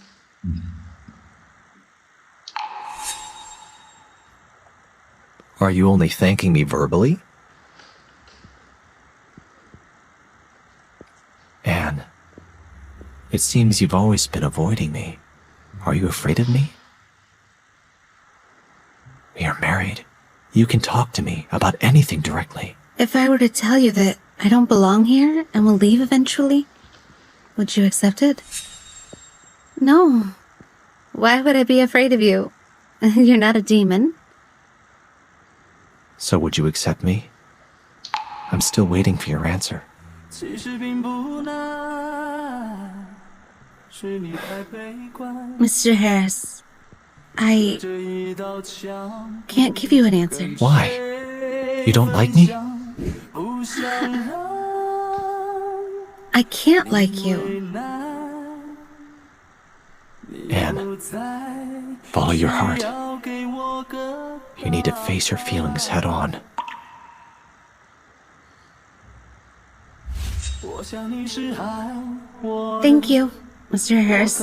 Are you only thanking me verbally? Anne, it seems you've always been avoiding me. Are you afraid of me? We are married. You can talk to me about anything directly. If I were to tell you that I don't belong here and will leave eventually, would you accept it? No. Why would I be afraid of you? You're not a demon. So would you accept me? I'm still waiting for your answer. Mr. Harris, I can't give you an answer. Why? You don't like me? I can't like you. Anne, follow your heart. You need to face your feelings head on. Thank you, Mr. Harris.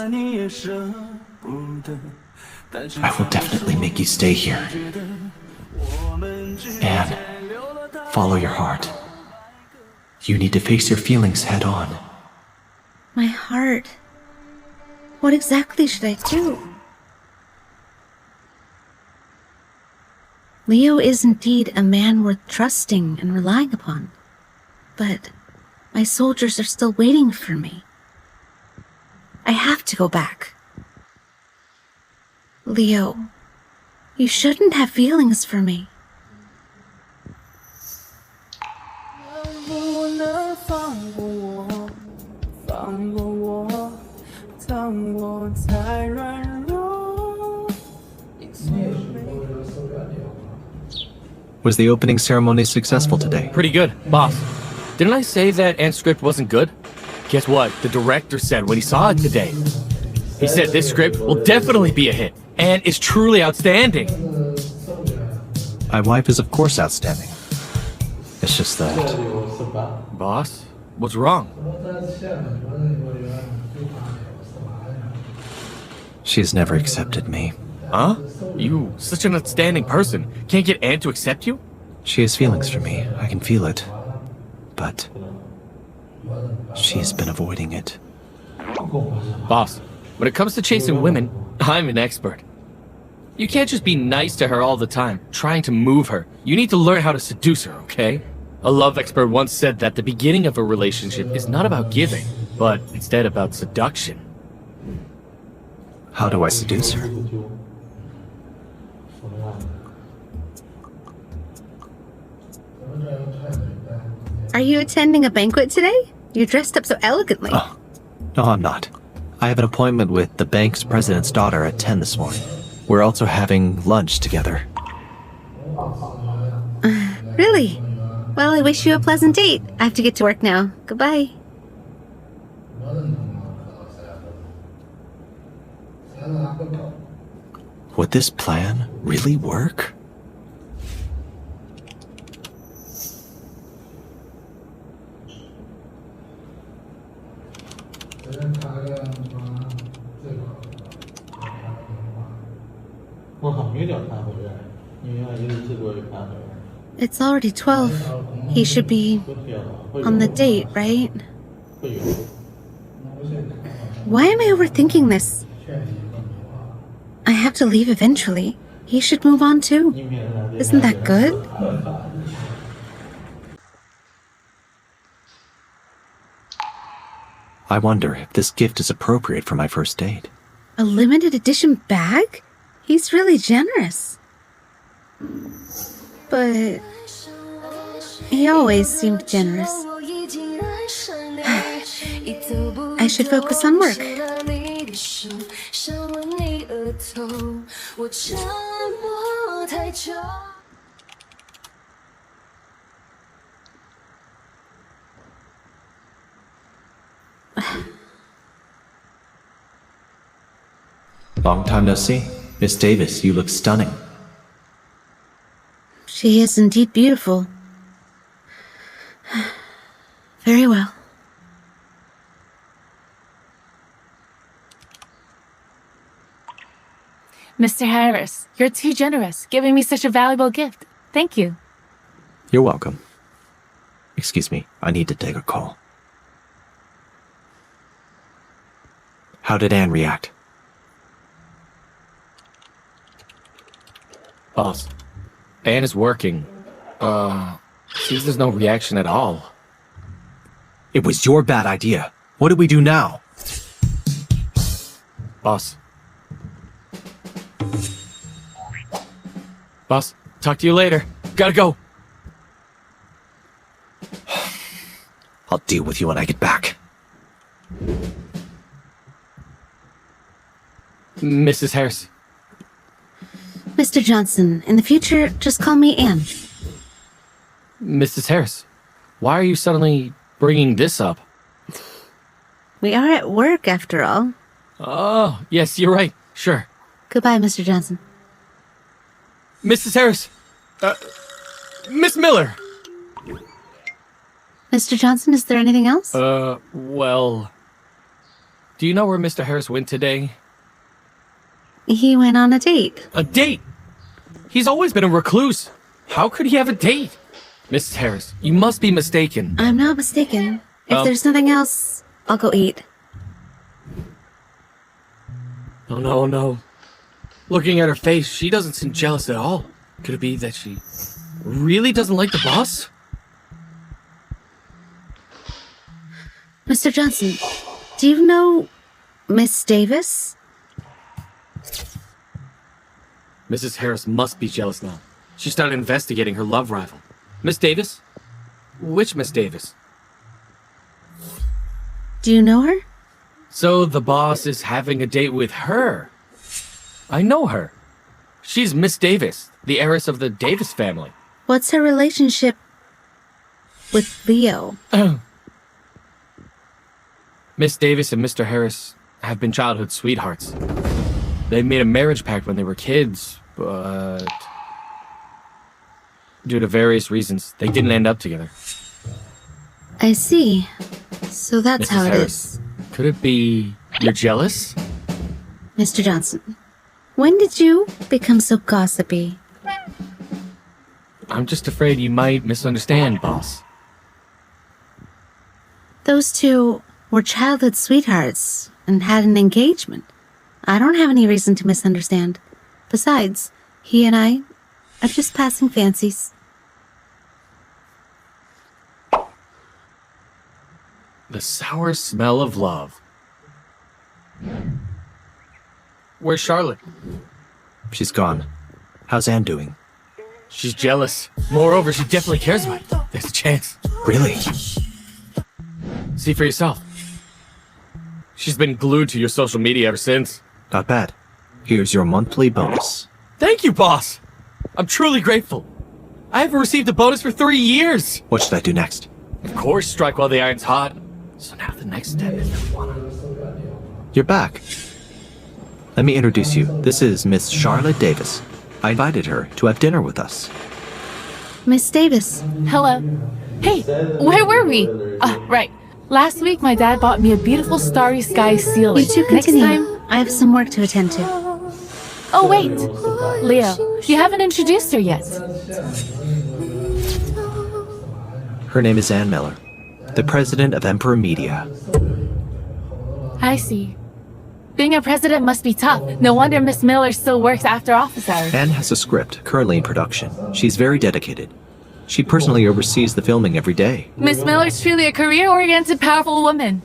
I will definitely make you stay here. Anne, follow your heart. You need to face your feelings head on. My heart. What exactly should I do? Leo is indeed a man worth trusting and relying upon. But my soldiers are still waiting for me. I have to go back. Leo, you shouldn't have feelings for me. Was the opening ceremony successful today? Pretty good, boss. Didn't I say that Ant's script wasn't good? Guess what? The director said when he saw it today. He said this script will definitely be a hit, and is truly outstanding. My wife is of course outstanding. It's just that... Boss? What's wrong? She has never accepted me. Huh? You, such an outstanding person, can't get Ant to accept you? She has feelings for me. I can feel it. But... she has been avoiding it. Boss, when it comes to chasing women, I'm an expert. You can't just be nice to her all the time, trying to move her. You need to learn how to seduce her, okay? A love expert once said that the beginning of a relationship is not about giving, but instead about seduction. How do I seduce her? Are you attending a banquet today? You're dressed up so elegantly. Oh, no, I'm not. I have an appointment with the bank's president's daughter at 10 this morning. We're also having lunch together. Really? Well, I wish you a pleasant date. I have to get to work now. Goodbye. Would this plan really work? It's already 12. He should be on the date, right? Why am I overthinking this? I have to leave eventually. He should move on too. Isn't that good? I wonder if this gift is appropriate for my first date. A limited edition bag? He's really generous. But he always seemed generous. I should focus on work. Long time no see. Miss Davis, you look stunning. She is indeed beautiful. Very well. Mr. Harris, you're too generous, giving me such a valuable gift. Thank you. You're welcome. Excuse me, I need to take a call. How did Anne react? Boss, Anne is working. Seems there's no reaction at all. It was your bad idea. What do we do now? Boss. Boss, talk to you later. Gotta go. I'll deal with you when I get back. Mrs. Harris. Mr. Johnson, in the future, just call me Anne. Mrs. Harris, why are you suddenly bringing this up? We are at work, after all. Oh, yes, you're right. Sure. Goodbye, Mr. Johnson. Mrs. Harris. Miss Miller. Mr. Johnson, is there anything else? Well... Do you know where Mr. Harris went today? He went on a date. A date? He's always been a recluse. How could he have a date? Mrs. Harris, you must be mistaken. I'm not mistaken. If there's nothing else, I'll go eat. Oh, no, no. Looking at her face, she doesn't seem jealous at all. Could it be that she really doesn't like the boss? Mr. Johnson, do you know Miss Davis? Mrs. Harris must be jealous now. She started investigating her love rival. Miss Davis? Which Miss Davis? Do you know her? So the boss is having a date with her. I know her. She's Miss Davis, the heiress of the Davis family. What's her relationship with Leo? Miss Davis and Mr. Harris have been childhood sweethearts. They made a marriage pact when they were kids, but due to various reasons, they didn't end up together. I see. So that's Mrs. how it Harris, is. could it be you're jealous? Mr. Johnson, when did you become so gossipy? I'm just afraid you might misunderstand, boss. Those two were childhood sweethearts and had an engagement. I don't have any reason to misunderstand. Besides, he and I are just passing fancies. The sour smell of love. Where's Charlotte? She's gone. How's Anne doing? She's jealous. Moreover, she definitely cares about it. There's a chance. Really? See for yourself. She's been glued to your social media ever since. Not bad. Here's your monthly bonus. Thank you, boss! I'm truly grateful. I haven't received a bonus for 3 years! What should I do next? Of course, strike while the iron's hot. So now the next step is You're back. Let me introduce you. This is Miss Charlotte Davis. I invited her to have dinner with us. Miss Davis. Hello. Hey, where were we? Right. Last week, my dad bought me a beautiful starry sky ceiling. You two Next continue. time... I have some work to attend to. Oh, wait. Leo, you haven't introduced her yet. Her name is Anne Miller, the president of Emperor Media. I see. Being a president must be tough. No wonder Miss Miller still works after office hours. Anne has a script currently in production. She's very dedicated. She personally oversees the filming every day. Miss Miller's truly a career-oriented, powerful woman.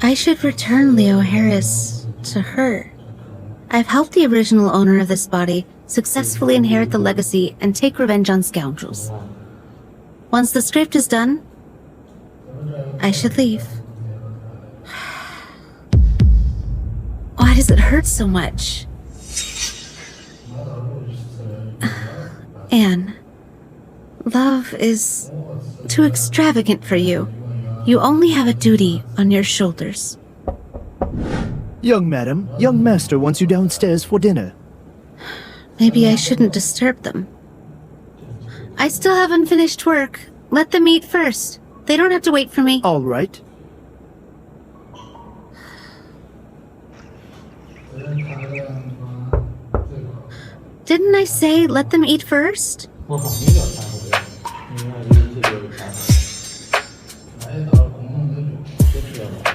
I should return Leo Harris to her. I've helped the original owner of this body successfully inherit the legacy and take revenge on scoundrels. Once the script is done, I should leave. Why does it hurt so much? Anne, love is too extravagant for you. You only have a duty on your shoulders. Young madam, young master wants you downstairs for dinner. Maybe I shouldn't disturb them. I still haven't finished work. Let them eat first. They don't have to wait for me. All right. Didn't I say let them eat first?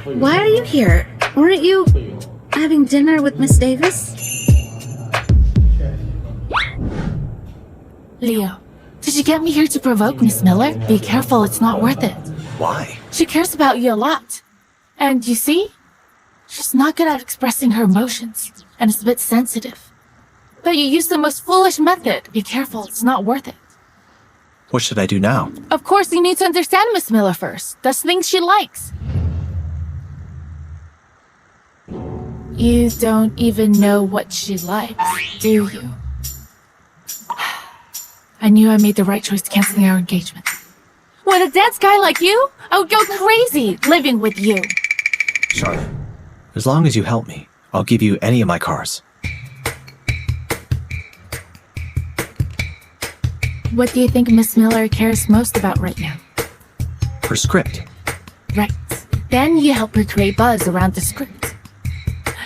Why are you here? Weren't you having dinner with Miss Davis? Leo, did you get me here to provoke Miss Miller? Be careful, it's not worth it. Why? She cares about you a lot. And you see? She's not good at expressing her emotions, and is a bit sensitive. But you used the most foolish method. Be careful, it's not worth it. What should I do now? Of course, you need to understand Miss Miller first. That's things she likes. You don't even know what she likes, do you? I knew I made the right choice canceling our engagement. With a dense guy like you, I would go crazy living with you. Charlotte, as long as you help me, I'll give you any of my cars. What do you think Miss Miller cares most about right now? Her script. Right. Then you help her create buzz around the script.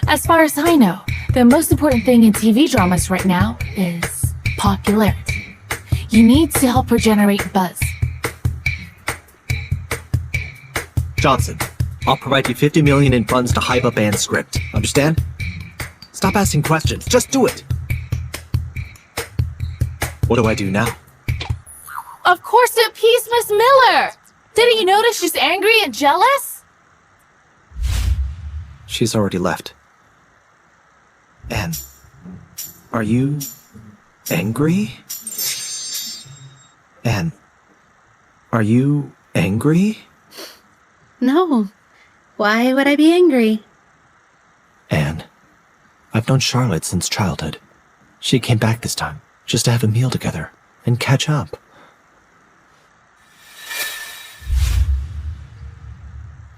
As far as I know, the most important thing in TV dramas right now is popularity. You need to help her generate buzz. Johnson, I'll provide you $50 million in funds to hype up Anne's script. Understand? Stop asking questions. Just do it. What do I do now? Of course, to appease Miss Miller! Didn't you notice she's angry and jealous? She's already left. Anne, are you angry? Anne, are you angry? No. Why would I be angry? Anne, known Charlotte since childhood. She came back this time, just to have a meal together and catch up.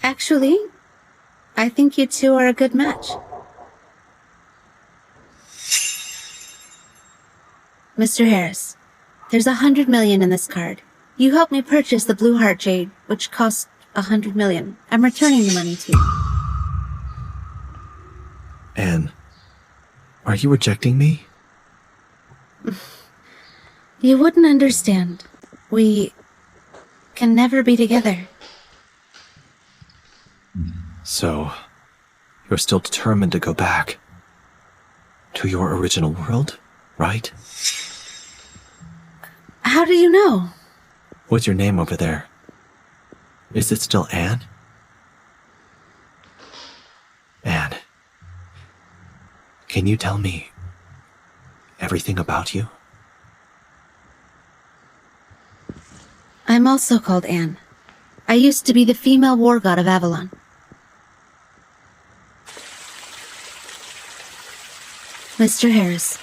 Actually, I think you two are a good match. Mr. Harris, there's 100 million in this card. You helped me purchase the Blue Heart Jade, which cost 100 million. I'm returning the money to you. Anne, are you rejecting me? You wouldn't understand. We can never be together. So, you're still determined to go back to your original world, right? How do you know? What's your name over there? Is it still Anne? Anne, can you tell me everything about you? I'm also called Anne. I used to be the female war god of Avalon. Mr. Harris,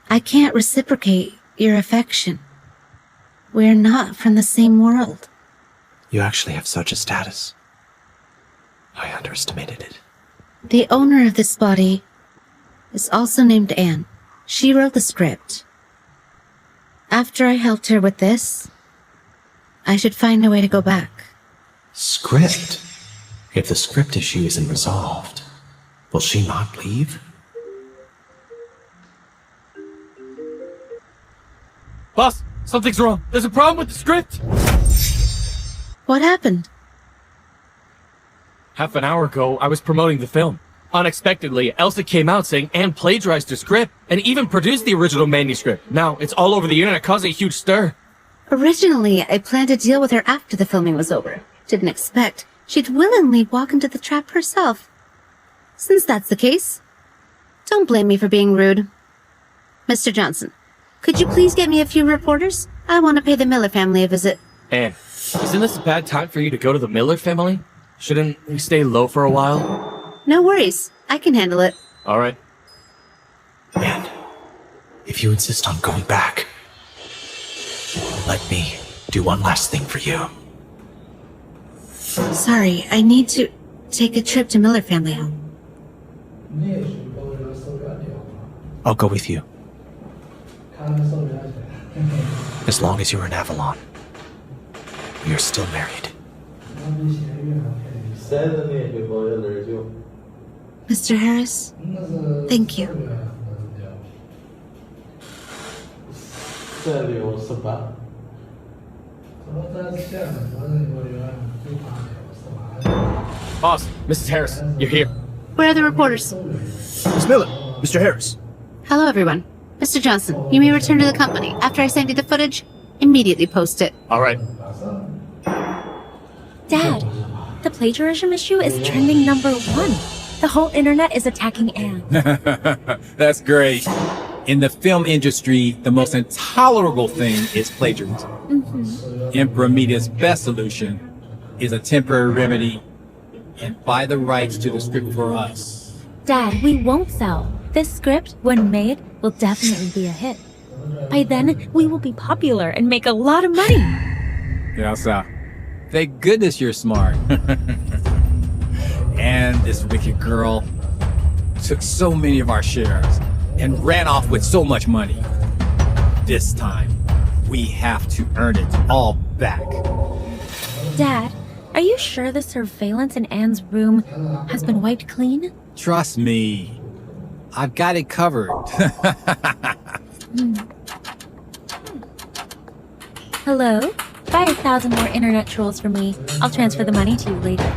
I can't reciprocate your affection. We're not from the same world. You actually have such a status. I underestimated it. The owner of this body is also named Anne. She wrote the script. After I helped her with this, I should find a way to go back. Script? If the script issue isn't resolved, will she not leave? Boss, something's wrong. There's a problem with the script. What happened? Half an hour ago, I was promoting the film. Unexpectedly, Elsa came out saying Anne plagiarized her script and even produced the original manuscript. Now, it's all over the internet, causing a huge stir. Originally, I planned to deal with her after the filming was over. Didn't expect she'd willingly walk into the trap herself. Since that's the case, don't blame me for being rude. Mr. Johnson, could you please get me a few reporters? I want to pay the Miller family a visit. Anne, isn't this a bad time for you to go to the Miller family? Shouldn't we stay low for a while? No worries. I can handle it. All right. Anne, if you insist on going back, let me do one last thing for you. Sorry, I need to take a trip to Miller family home. I'll go with you. As long as you're in Avalon, we are still married. Mr. Harris, thank you. Boss, Mrs. Harris, you're here. Where are the reporters? Miss Miller, Mr. Harris. Hello, everyone. Mr. Johnson, you may return to the company. After I send you the footage, immediately post it. All right. Dad, the plagiarism issue is trending #1. The whole internet is attacking Anne. That's great. In the film industry, the most intolerable thing is plagiarism. Emperor Media's best solution is a temporary remedy and buy the rights to the script for us. Dad, we won't sell. This script, when made, will definitely be a hit. By then, we will be popular and make a lot of money. Elsa, thank goodness you're smart. And this wicked girl took so many of our shares and ran off with so much money. This time, we have to earn it all back. Dad, are you sure the surveillance in Anne's room has been wiped clean? Trust me, I've got it covered. Hello? Buy 1,000 more internet trolls for me. I'll transfer the money to you later.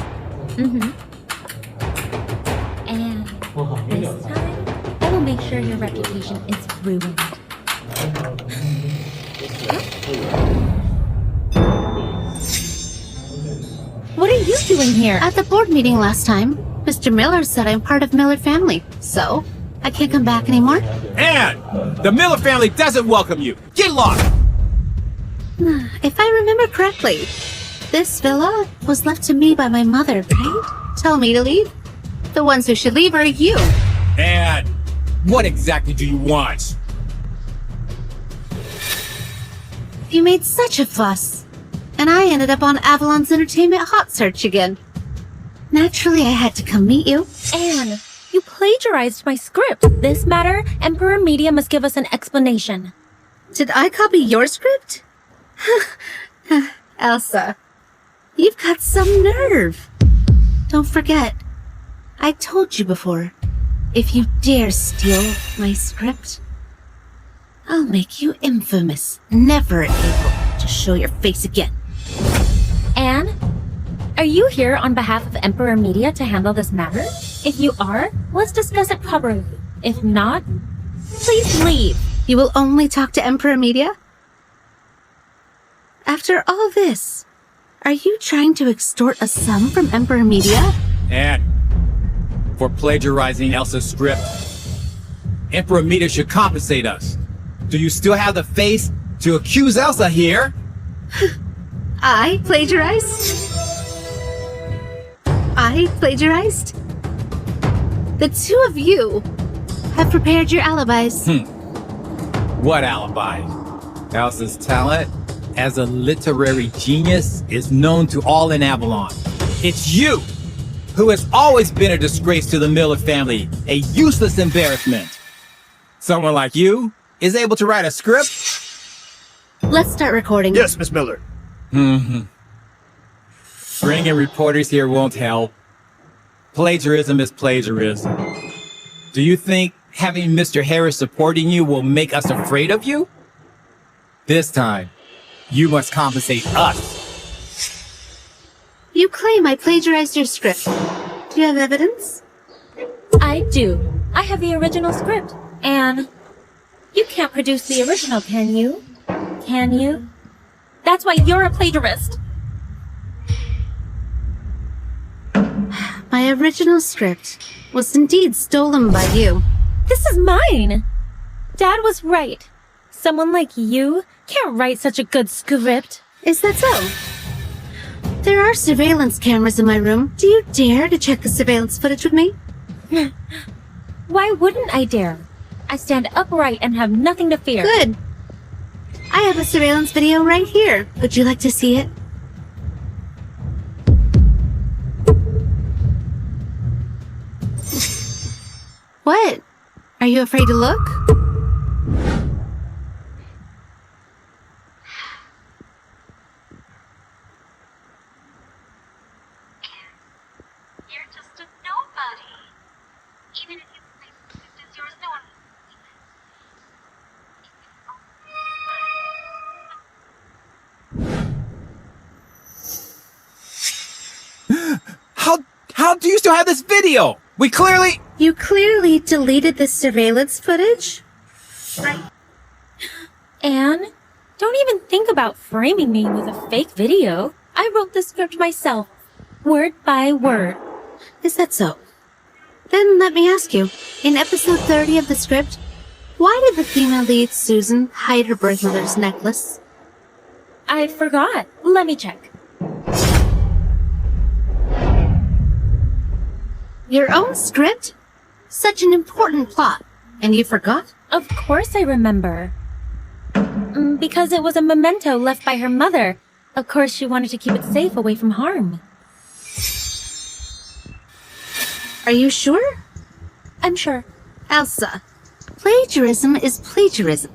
And this time, I will make sure your reputation is ruined. What are you doing here? At the board meeting last time, Mr. Miller said I'm part of Miller family, so I can't come back anymore. Anne! The Miller family doesn't welcome you! Get lost! If I remember correctly, this villa was left to me by my mother, right? Tell me to leave. The ones who should leave are you. Anne! What exactly do you want? You made such a fuss, and I ended up on Avalon's entertainment hot search again. Naturally, I had to come meet you. Anne, you plagiarized my script. This matter, Emperor Media must give us an explanation. Did I copy your script? Elsa, you've got some nerve. Don't forget, I told you before, if you dare steal my script, I'll make you infamous, never able to show your face again. Anne, are you here on behalf of Emperor Media to handle this matter? If you are, let's discuss it properly. If not, please leave. You will only talk to Emperor Media? After all this, are you trying to extort a sum from Emperor Media? And for plagiarizing Elsa's script, Emperor Media should compensate us. Do you still have the face to accuse Elsa here? I plagiarized? I plagiarized? The two of you have prepared your alibis. What alibi? Elsa's talent as a literary genius is known to all in Avalon. It's you who has always been a disgrace to the Miller family, a useless embarrassment. Someone like you is able to write a script? Let's start recording. Yes, Miss Miller. Bringing reporters here won't help. Plagiarism is plagiarism. Do you think having Mr. Harris supporting you will make us afraid of you? This time, you must compensate us. You claim I plagiarized your script. Do you have evidence? I do. I have the original script. Anne, you can't produce the original, can you? Can you? That's why you're a plagiarist. My original script was indeed stolen by you. This is mine. Dad was right. Someone like you can't write such a good script. Is that so? There are surveillance cameras in my room. Do you dare to check the surveillance footage with me? Why wouldn't I dare? I stand upright and have nothing to fear. Good. I have a surveillance video right here. Would you like to see it? What? Are you afraid to look? You're just a nobody. Even if you claim the script is yours, no one How do you still have this video? We clearly... You clearly deleted the surveillance footage? Right. Anne, don't even think about framing me with a fake video. I wrote the script myself, word by word. Is that so? Then let me ask you, in episode 30 of the script, why did the female lead, Susan, hide her birth mother's necklace? I forgot. Let me check. Your own script? Such an important plot, and you forgot? Of course I remember. Because it was a memento left by her mother. Of course she wanted to keep it safe away from harm. Are you sure? I'm sure. Elsa, plagiarism is plagiarism.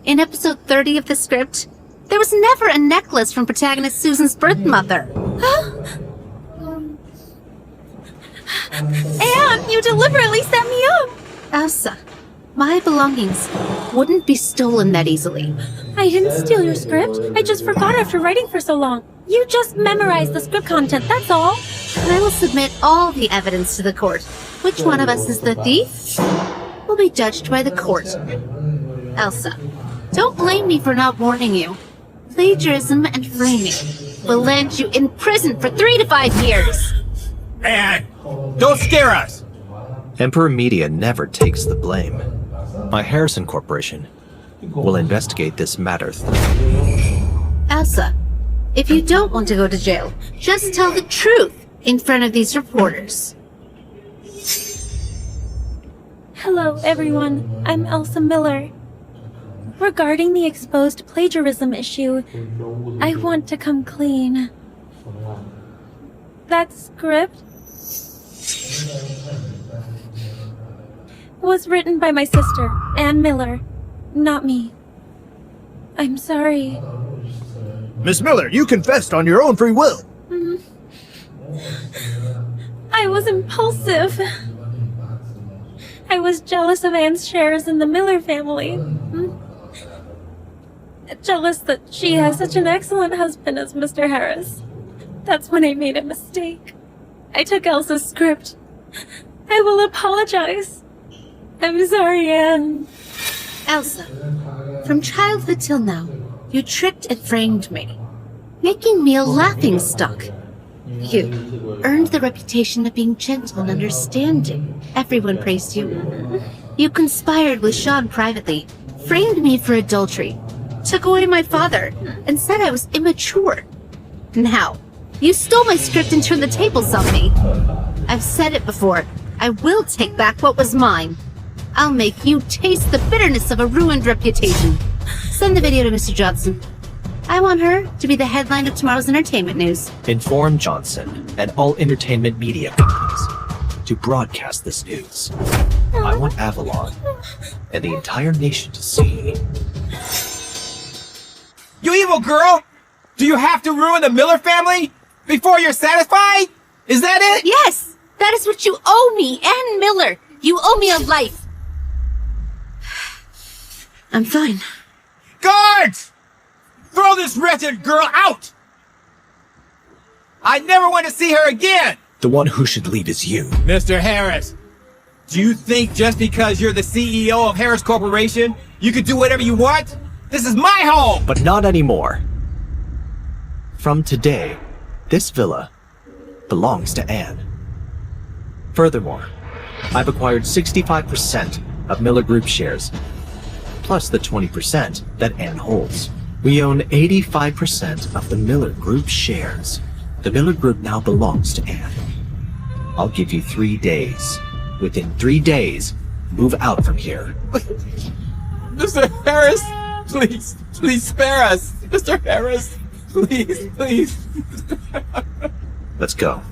In episode 30 of the script, there was never a necklace from protagonist Susan's birth mother. Anne, you deliberately set me up! Elsa, my belongings wouldn't be stolen that easily. I didn't steal your script. I just forgot after writing for so long. You just memorized the script content, that's all. I will submit all the evidence to the court. Which one of us is the thief will be judged by the court. Elsa, don't blame me for not warning you. Plagiarism and framing will land you in prison for 3 to 5 years. And don't scare us! Emperor Media never takes the blame. My Harrison Corporation will investigate this matter thoroughly. Elsa, if you don't want to go to jail, just tell the truth in front of these reporters. Hello, everyone. I'm Elsa Miller. Regarding the exposed plagiarism issue, I want to come clean. That script was written by my sister, Ann Miller, not me. I'm sorry. Miss Miller, you confessed on your own free will. I was impulsive. I was jealous of Anne's shares in the Miller family. Jealous that she has such an excellent husband as Mr. Harris. That's when I made a mistake. I took Elsa's script. I will apologize. I'm sorry, Anne. Elsa, from childhood till now, you tricked and framed me, making me a laughingstock. You earned the reputation of being gentle and understanding. Everyone praised you. You conspired with Shawn privately, framed me for adultery, took away my father, and said I was immature. Now, you stole my script and turned the tables on me. I've said it before. I will take back what was mine. I'll make you taste the bitterness of a ruined reputation. Send the video to Mr. Johnson. I want her to be the headline of tomorrow's entertainment news. Inform Johnson and all entertainment media companies to broadcast this news. I want Avalon and the entire nation to see. You evil girl! Do you have to ruin the Miller family before you're satisfied? Is that it? Yes! That is what you owe me, Ann Miller! You owe me a life! I'm fine. Guards! Throw this wretched girl out! I never want to see her again! The one who should leave is you. Mr. Harris, do you think just because you're the CEO of Harris Corporation, you can do whatever you want? This is my home! But not anymore. From today, this villa belongs to Anne. Furthermore, I've acquired 65% of Miller Group shares, plus the 20% that Anne holds. We own 85% of the Miller Group shares. The Miller Group now belongs to Anne. I'll give you 3 days. Within 3 days, move out from here. Mr. Harris, please spare us. Mr. Harris, please. Let's go.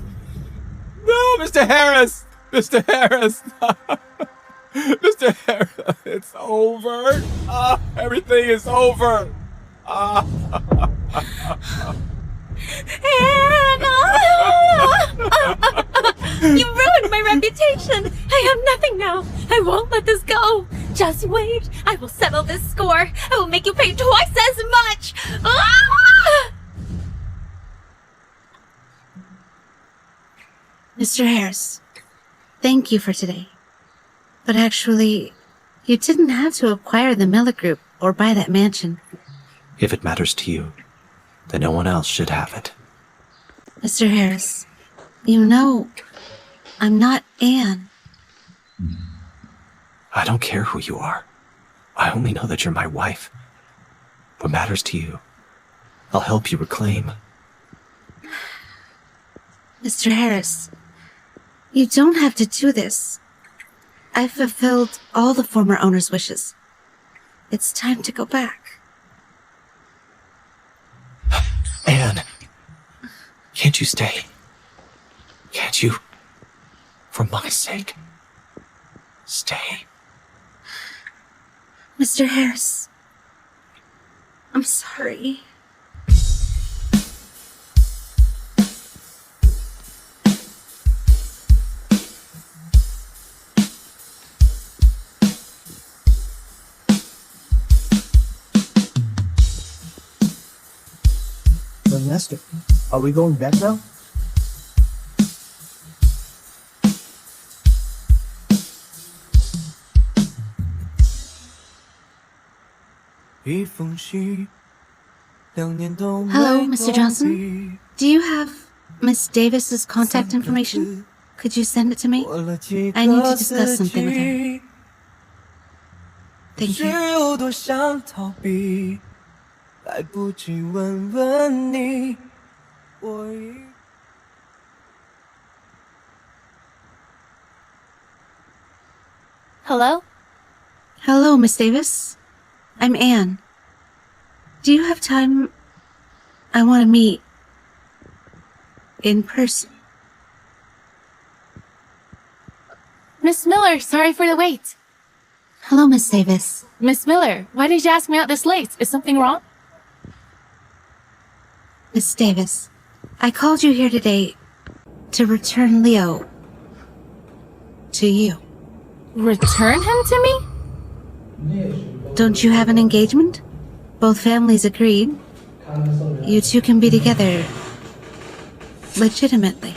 No, Mr. Harris! Mr. Harris! Mr. Harris, it's over. Everything is over. You ruined my reputation! I have nothing now! I won't let this go! Just wait! I will settle this score! I will make you pay twice as much! Mr. Harris, thank you for today. But actually, you didn't have to acquire the Miller Group or buy that mansion. If it matters to you, then no one else should have it. Mr. Harris, you know, I'm not Anne. I don't care who you are. I only know that you're my wife. What matters to you, I'll help you reclaim. Mr. Harris, you don't have to do this. I've fulfilled all the former owner's wishes. It's time to go back. Anne, can't you stay? Can't you? For my sake, stay. Mr. Harris, I'm sorry. Master, are we going back now? Hello, Mr. Johnson. Do you have Miss Davis's contact information? Could you send it to me? I need to discuss something with her. Thank you. 有多想逃避，来不及问问你，我已。Hello? Hello, Miss Davis. I'm Anne. Do you have time? I want to meet in person. Miss Miller, sorry for the wait. Hello, Miss Davis. Miss Miller, why did you ask me out this late? Is something wrong? Miss Davis, I called you here today to return Leo to you. Return him to me? Don't you have an engagement? Both families agreed. You two can be together legitimately.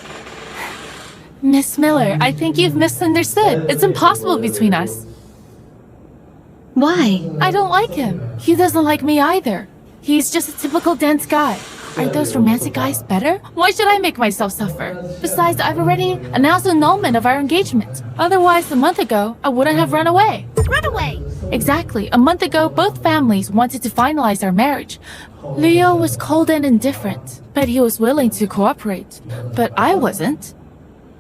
Miss Miller, I think you've misunderstood. It's impossible between us. Why? I don't like him. He doesn't like me either. He's just a typical dense guy. Aren't those romantic guys better? Why should I make myself suffer? Besides, I've already announced annulment of our engagement. Otherwise, a month ago, I wouldn't have run away. Run away! Exactly. A month ago, both families wanted to finalize our marriage. Leo was cold and indifferent, but he was willing to cooperate. But I wasn't.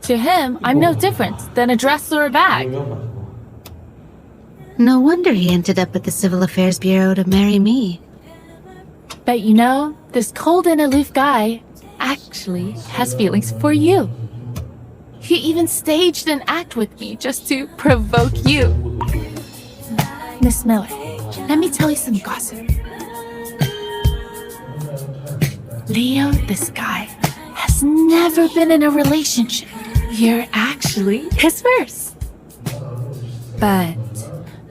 To him, I'm no different than a dress or a bag. No wonder he ended up at the Civil Affairs Bureau to marry me. But you know, this cold and aloof guy actually has feelings for you. He even staged an act with me just to provoke you. Miss Miller, let me tell you some gossip. Leo, this guy, has never been in a relationship. You're actually his first. But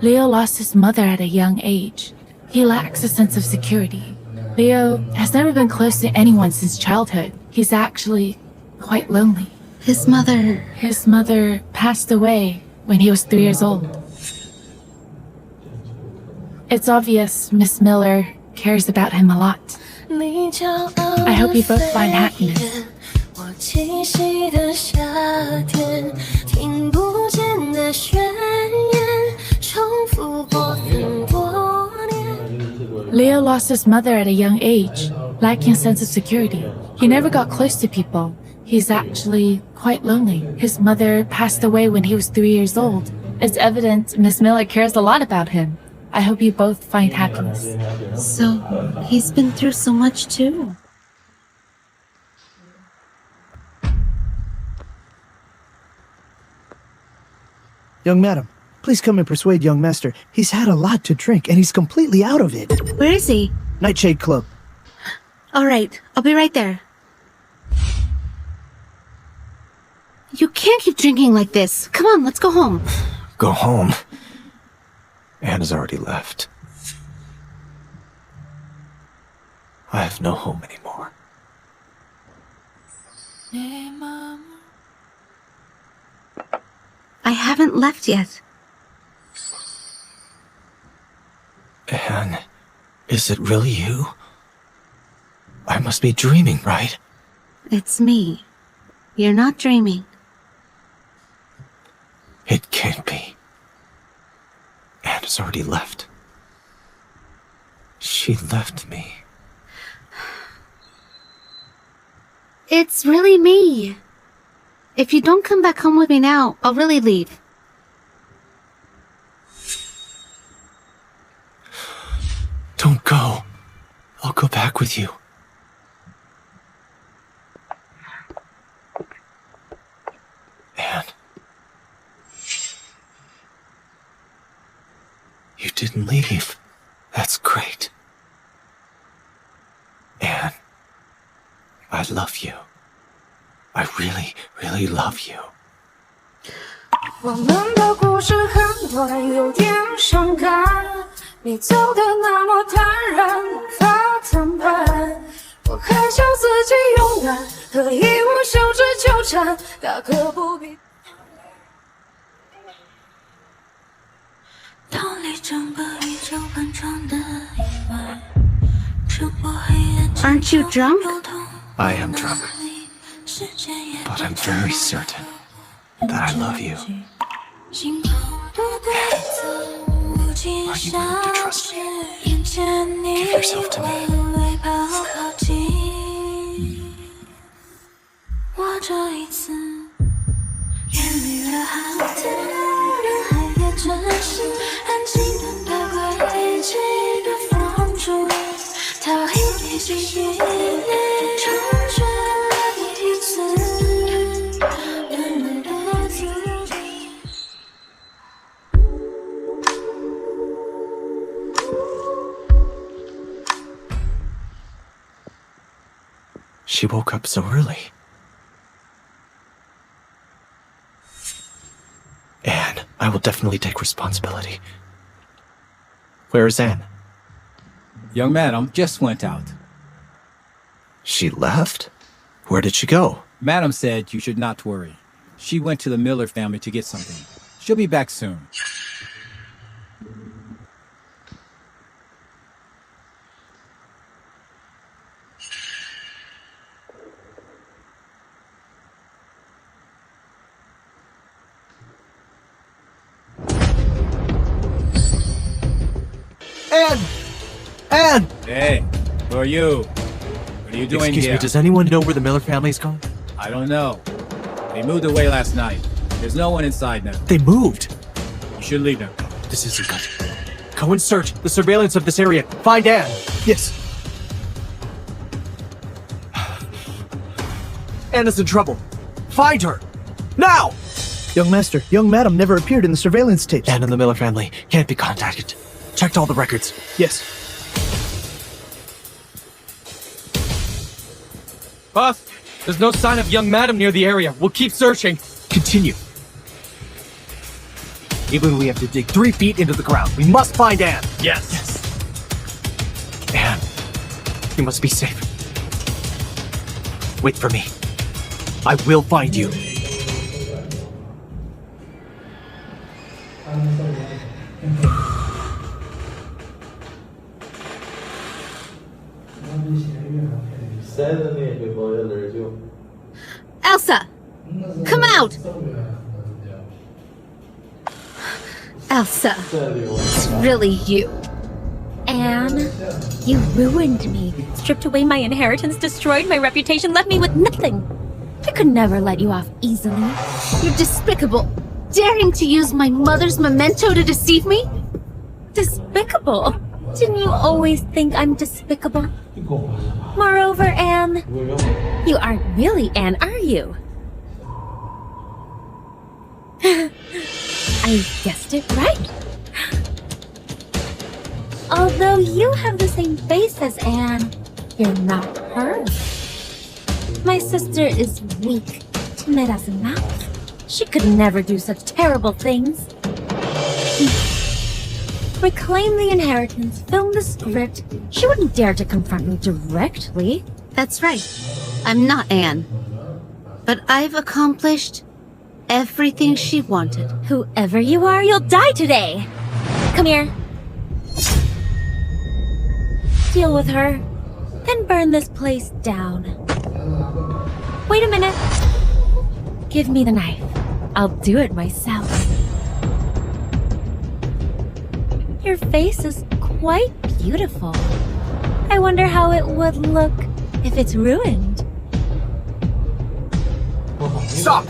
Leo lost his mother at a young age. He lacks a sense of security. Leo has never been close to anyone since childhood. He's actually quite lonely. His mother... His mother passed away when he was 3 years old. It's obvious Miss Miller cares about him a lot. I hope you both find happiness. Leo lost his mother at a young age, lacking a sense of security. He never got close to people. He's actually quite lonely. His mother passed away when he was 3 years old. It's evident Miss Miller cares a lot about him. I hope you both find happiness. So, he's been through so much too. Young madam, please come and persuade young master. He's had a lot to drink and he's completely out of it. Where is he? Nightshade Club. All right, I'll be right there. You can't keep drinking like this. Come on, let's go home. Go home. Anna's already left. I have no home anymore. I haven't left yet. Anne, is it really you? I must be dreaming, right? It's me. You're not dreaming. It can't be. Anna's already left. She left me. It's really me. If you don't come back home with me now, I'll really leave. Don't go. I'll go back with you. Anne. You didn't leave. That's great. Anne, I love you. I really, really love you. 我们的故事很短，有点伤感。你走的那么坦然，无法坦白。我还笑自己勇敢，和义无休止纠缠，大可不必。逃离整个宇宙盘旋的意外，穿过黑暗。 Aren't you drunk? I am drunk, but I'm very certain that I love you. Are you willing to trust me? Give yourself to me. 我这一次，言语的海天，人海变成是安静的轨迹的放逐，逃避你记忆里重复了一次，慢慢的自己。She woke up so early. Anne, I will definitely take responsibility. Where is Anne? Young madam just went out. She left? Where did she go? Madam said you should not worry. She went to the Miller family to get something. She'll be back soon. Anne! Anne! Hey, who are you? What are you doing Excuse here? me, does anyone know where the Miller family's gone? I don't know. They moved away last night. There's no one inside now. They moved! You should leave now. This isn't good. Go and search the surveillance of this area. Find Anne! Yes. Anne is in trouble. Find her! Now! Young master, young madam never appeared in the surveillance tapes. Anne and the Miller family can't be contacted. Checked all the records. Yes. Boss, there's no sign of young madam near the area. We'll keep searching. Continue. Even if we have to dig 3 feet into the ground, we must find Anne. Yes. Anne, you must be safe. Wait for me. I will find you. Elsa! Come out! Elsa, it's really you. Anne, you ruined me. Stripped away my inheritance, destroyed my reputation, left me with nothing. I could never let you off easily. You're despicable. Daring to use my mother's memento to deceive me? Despicable? Didn't you always think I'm despicable? Moreover, Anne, you aren't really Anne, are you? I guessed it right. Although you have the same face as Anne, you're not her. My sister is weak, timid as a mouse. She could never do such terrible things. Reclaim the inheritance, film the script. She wouldn't dare to confront me directly. That's right. I'm not Anne. But I've accomplished everything she wanted. Whoever you are, you'll die today. Come here. Deal with her, then burn this place down. Wait a minute. Give me the knife. I'll do it myself. Your face is quite beautiful. I wonder how it would look if it's ruined. Stop!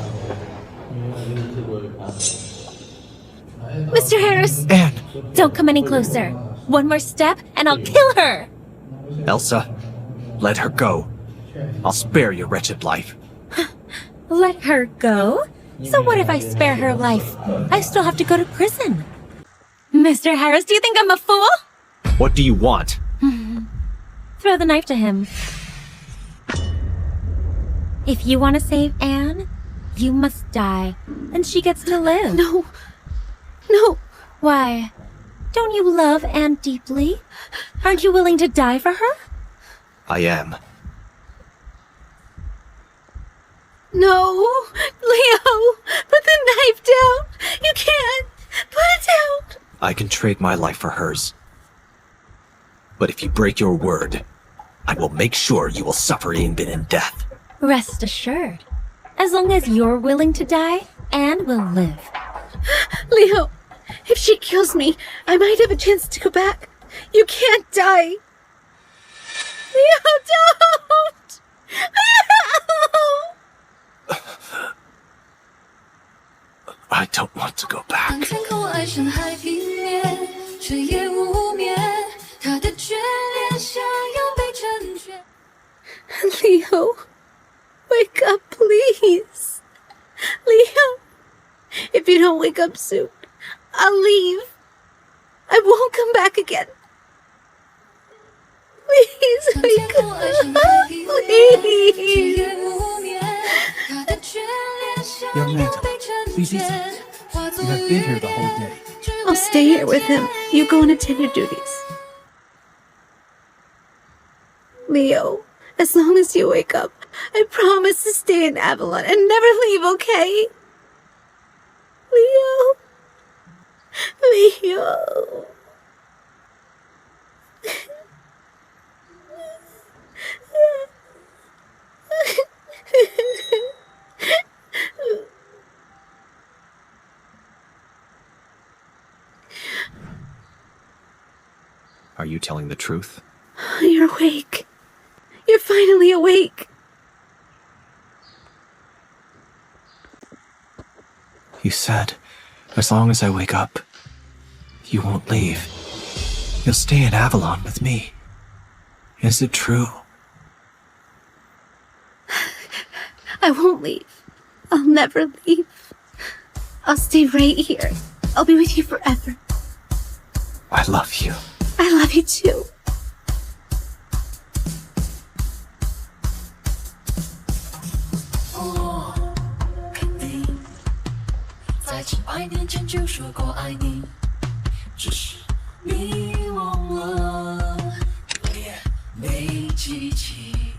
Mr. Harris! Anne! Don't come any closer. One more step and I'll kill her! Elsa, let her go. I'll spare your wretched life. Let her go? So what if I spare her life? I still have to go to prison. Mr. Harris, do you think I'm a fool? What do you want? Throw the knife to him. If you want to save Anne, you must die, and she gets to live. No. No. Why? Don't you love Anne deeply? Aren't you willing to die for her? I am. No. Leo, put the knife down. You can't. Put it down. I can trade my life for hers. But if you break your word, I will make sure you will suffer even in death. Rest assured. As long as you're willing to die, Anne will live. Leo, if she kills me, I might have a chance to go back. You can't die. Leo, don't! Leo! I don't want to go back. 当天空爱深海平面，却也无眠，他的眷恋想要被成全。Leo, wake up, please. Leo, if you don't wake up soon, I'll leave. I won't come back again. Please 当天 wake 空 up, 爱深海平面，却 please. 也无眠，他的眷恋想 Young 要 man, 被成 please easy. 全。化作 You have been here the whole day. I'll stay here with him. You go and attend your duties. Leo, as long as you wake up, I promise to stay in Avalon and never leave, okay? Leo. Leo. Are you telling the truth? You're awake. You're finally awake. You said, as long as I wake up, you won't leave. You'll stay in Avalon with me. Is it true? I won't leave. I'll never leave. I'll stay right here. I'll be with you forever. I love you. I love you too. 我肯定在几百年前就说过爱你，只是你忘了，我也没记起。